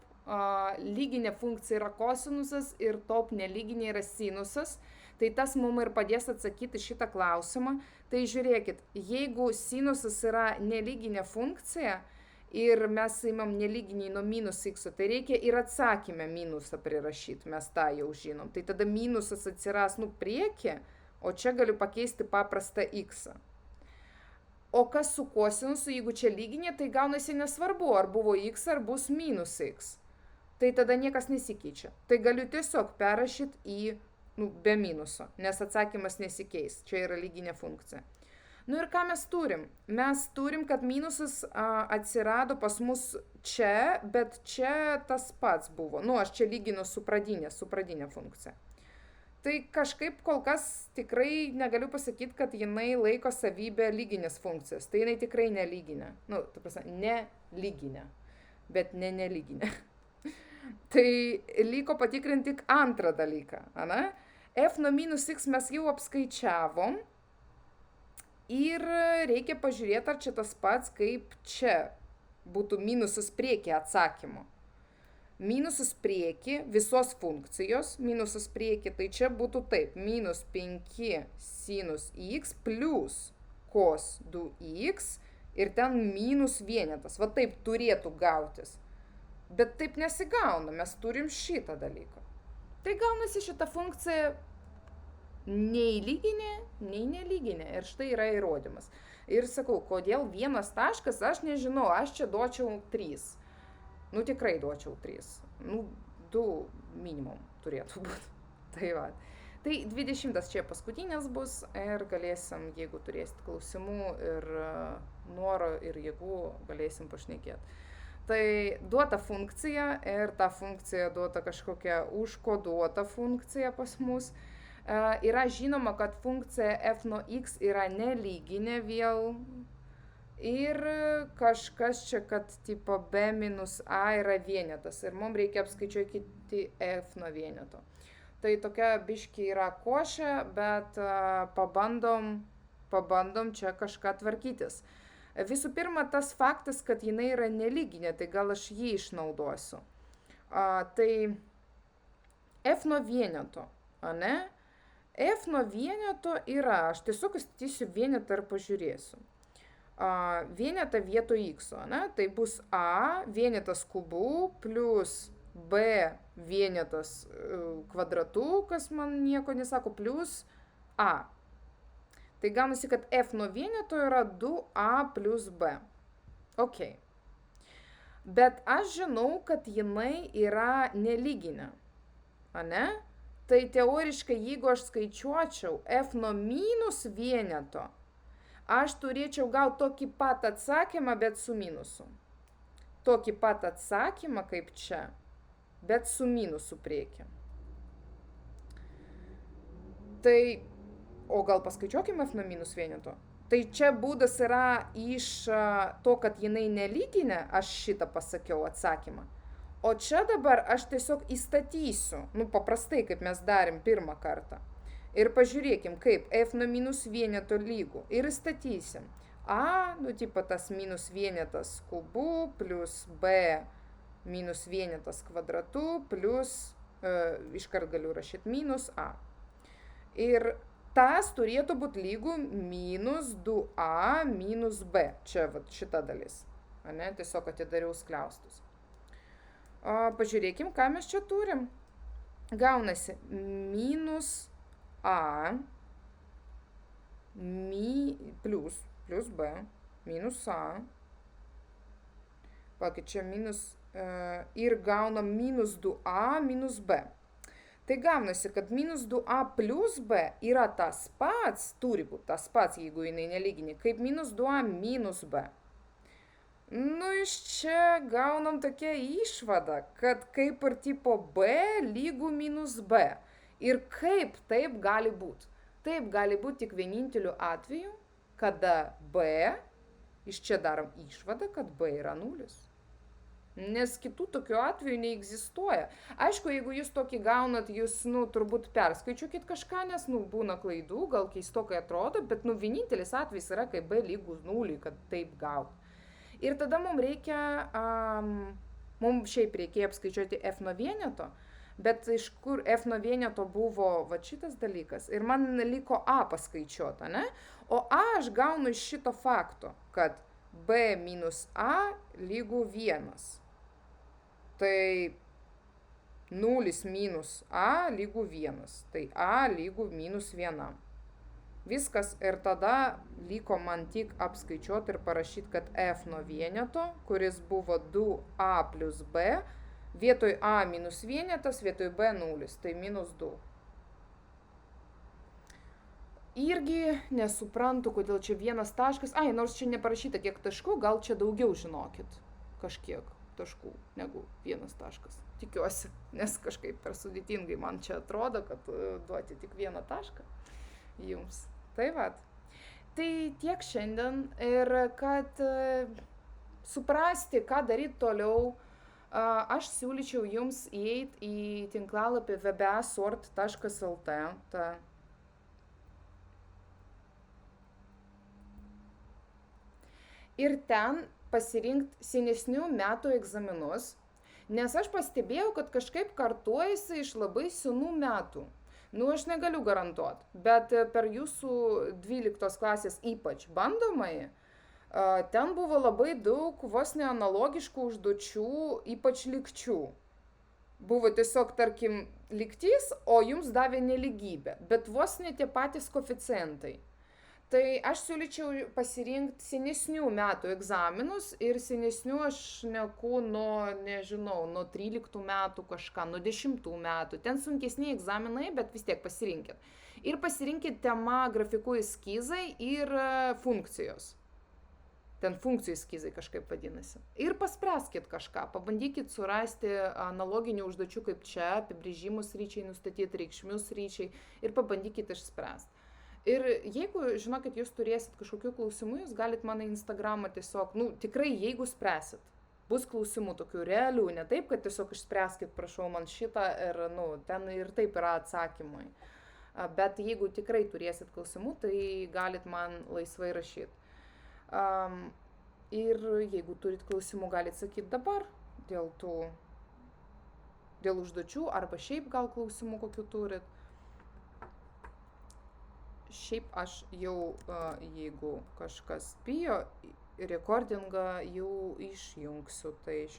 lyginė funkcija yra kosinusas ir top nelyginė yra sinusas. Tai tas mums ir padės atsakyti šitą klausimą. Tai žiūrėkit, jeigu sinusas yra nelyginė funkcija ir mes imam nelyginį nuo minus x, tai reikia ir atsakymę minusą prirašyti, mes tą jau žinom. Tai tada minusas atsiras priekį, o čia galiu pakeisti paprastą x. O kas su kosinusu, jeigu čia lyginė, tai gaunasi nesvarbu, ar buvo x, ar bus minus x. Tai tada niekas nesikeičia. Tai galiu tiesiog perrašyti į be minuso, nes atsakymas nesikeis. Čia yra lyginė funkcija. Ir ką mes turim? Mes turim, kad minusas atsirado pas mus čia, bet čia tas pats buvo. Aš čia lyginu su pradinė funkcija. Tai kažkaip kol kas tikrai negaliu pasakyti, kad jinai laiko savybę lyginės funkcijas. Tai jinai tikrai nelyginė. Ta prasme, nelyginė, bet nelyginė. Tai liko patikrinti tik antrą dalyką, ane? F nuo minus x mes jau apskaičiavom ir reikia pažiūrėti, ar čia tas pats, kaip čia būtų minusas priekį atsakymo. Minusas priekį visos funkcijos, minusas priekį, tai čia būtų taip, minus 5 sinus x plus cos 2x ir ten minus vienetas. Va taip turėtų gautis. Bet taip nesigauna, mes turim šitą dalyką. Tai gaunasi šita funkcija nei lyginė, nei nelyginė. Ir štai yra įrodymas. Ir sakau, kodėl vienas taškas, aš nežinau, aš čia duočiau 3. Tikrai duočiau 3. 2 minimum turėtų būti. Tai va. Tai 20 čia paskutinės bus ir galėsim, jeigu turėsit klausimų ir noro ir jėgų, galėsim pašnekėti. Tai duota funkcija ir ta funkcija duota kažkokia užkoduota funkcija pas mus. Yra žinoma, kad funkcija f nuo x yra nelyginė vėl. Ir kažkas čia, kad tipo b minus a yra vienetas. Ir mums reikia apskaičiuoti f nuo vieneto. Tai tokia biški yra košė, bet pabandom čia kažką tvarkytis. Visų pirma, tas faktas, kad jinai yra nelyginė, tai gal aš jį išnaudosiu. Tai f nuo vieneto, ane? F nuo vieneto yra, aš tiesiog įstatysiu vienetą ir pažiūrėsiu. Vienetą vietoj x, ane? Tai bus a vienetas kubu plus b vienetas kvadratu, kas man nieko nesako, plus a. Tai gaunasi, kad f nuo vieneto yra 2a plus b. Ok. Bet aš žinau, kad jinai yra nelyginė. Ane? Tai teoriškai, jeigu aš skaičiuočiau f nuo minus vieneto, aš turėčiau gauti tokį pat atsakymą, bet su minusu. Tokį pat atsakymą kaip čia, bet su minusu priekį. Tai o gal paskaičiuokime f nuo minus vieneto. Tai čia būdas yra iš to, kad jinai nelyginė, aš šitą pasakiau atsakymą. O čia dabar aš tiesiog įstatysiu, paprastai, kaip mes darėm pirmą kartą. Ir pažiūrėkim, kaip f nuo minus vieneto lygų. Ir įstatysim. A, tas minus vienetas kubu plus b minus vienetas kvadratu plus, iškart galiu rašyti, minus a. Ir tas turėtų būti lygų minus 2a minus b. Čia šita dalis. Tiesiog atidariau skliaustus. Pažiūrėkim, ką mes čia turim. gaunasi minus a plus b minus a, pakeičia minus ir gaunam minus 2a minus b. Tai gaunasi, kad minus 2a plus b yra tas pats, turi būti tas pats, jeigu jinai nelyginė, kaip minus 2a minus b. Nu, iš čia gaunam tokią išvadą, kad kaip ir tipo b lygų minus b. Ir kaip taip gali būti? Taip gali būti tik vieninteliu atveju, kada b, iš čia darom išvadą, kad b yra nulis. Nes kitų tokių atvejų neegzistuoja. Aišku, jeigu jūs tokį gaunat, jūs, turbūt perskaičiuokit kažką, nes, būna klaidų, gal keistokai atrodo, bet, vienintelis atvejis yra, kai b lygus nuliui, kad taip gaut. Ir tada mums reikia, mums šiaip reikėjo apskaičiuoti f nuo vieneto, bet iš kur f nuo vieneto buvo va šitas dalykas ir man liko a paskaičiuota, ne? O a aš gaunu iš šito fakto, kad b minus a lygų 1. Tai 0 minus a lygų 1. Tai a lygų minus 1. Viskas ir tada liko man tik apskaičiuoti ir parašyti, kad f nuo vieneto, kuris buvo 2a plus b, vietoj a minus vienetas, vietoj b 0. Tai minus 2. Irgi nesuprantu, kodėl čia vienas taškas. Nors čia neparašyta kiek taškų, gal čia daugiau žinokit. Kažkiek taškų negu vienas taškas. Tikiuosi, nes kažkaip per sudėtingai man čia atrodo, kad duoti tik vieną tašką jums. Tai vat. Tai tiek šiandien ir kad suprasti, ką daryti toliau, aš siūlyčiau jums įeiti į tinklalapį webasort.lt. Ir ten pasirinkti senesnių metų egzaminus, nes aš pastebėjau, kad kažkaip kartuojasi iš labai senų metų. Aš negaliu garantuoti, bet per jūsų 12 klasės ypač bandomai, ten buvo labai daug vos neanalogiškų užduočių, ypač lygčių. Buvo tiesiog, tarkim, lygtis, o jums davė nelygybę, bet vos ne tie patys koeficientai. Tai aš siūlyčiau pasirinkti senesnių metų egzaminus ir senesnių aš šneku nuo 13 metų kažką, nuo 10 metų. Ten sunkesni egzaminai, bet vis tiek pasirinkit. Ir pasirinkit tema grafikų eskizai ir funkcijos. Ten funkcijų eskizai kažkaip vadinasi. Ir paspręskit kažką, pabandykit surasti analoginių užduočių kaip čia, apibrėžimų sryčiai, nustatyti reikšmių sryčiai ir pabandykit išspręsti. Ir jeigu, žinokit, jūs turėsit kažkokių klausimų, jūs galit mano Instagramą tiesiog, tikrai, jeigu spręsit, bus klausimų tokių realių, ne taip, kad tiesiog išspręskit, prašau man šitą ir, ten ir taip yra atsakymai. Bet jeigu tikrai turėsit klausimų, tai galit man laisvai rašyti. Ir jeigu turit klausimų, galit sakyti dabar dėl užduočių arba šiaip gal klausimų kokių turit. Šiaip aš jau, jeigu kažkas bijo, rekordingą jau išjungsiu, tai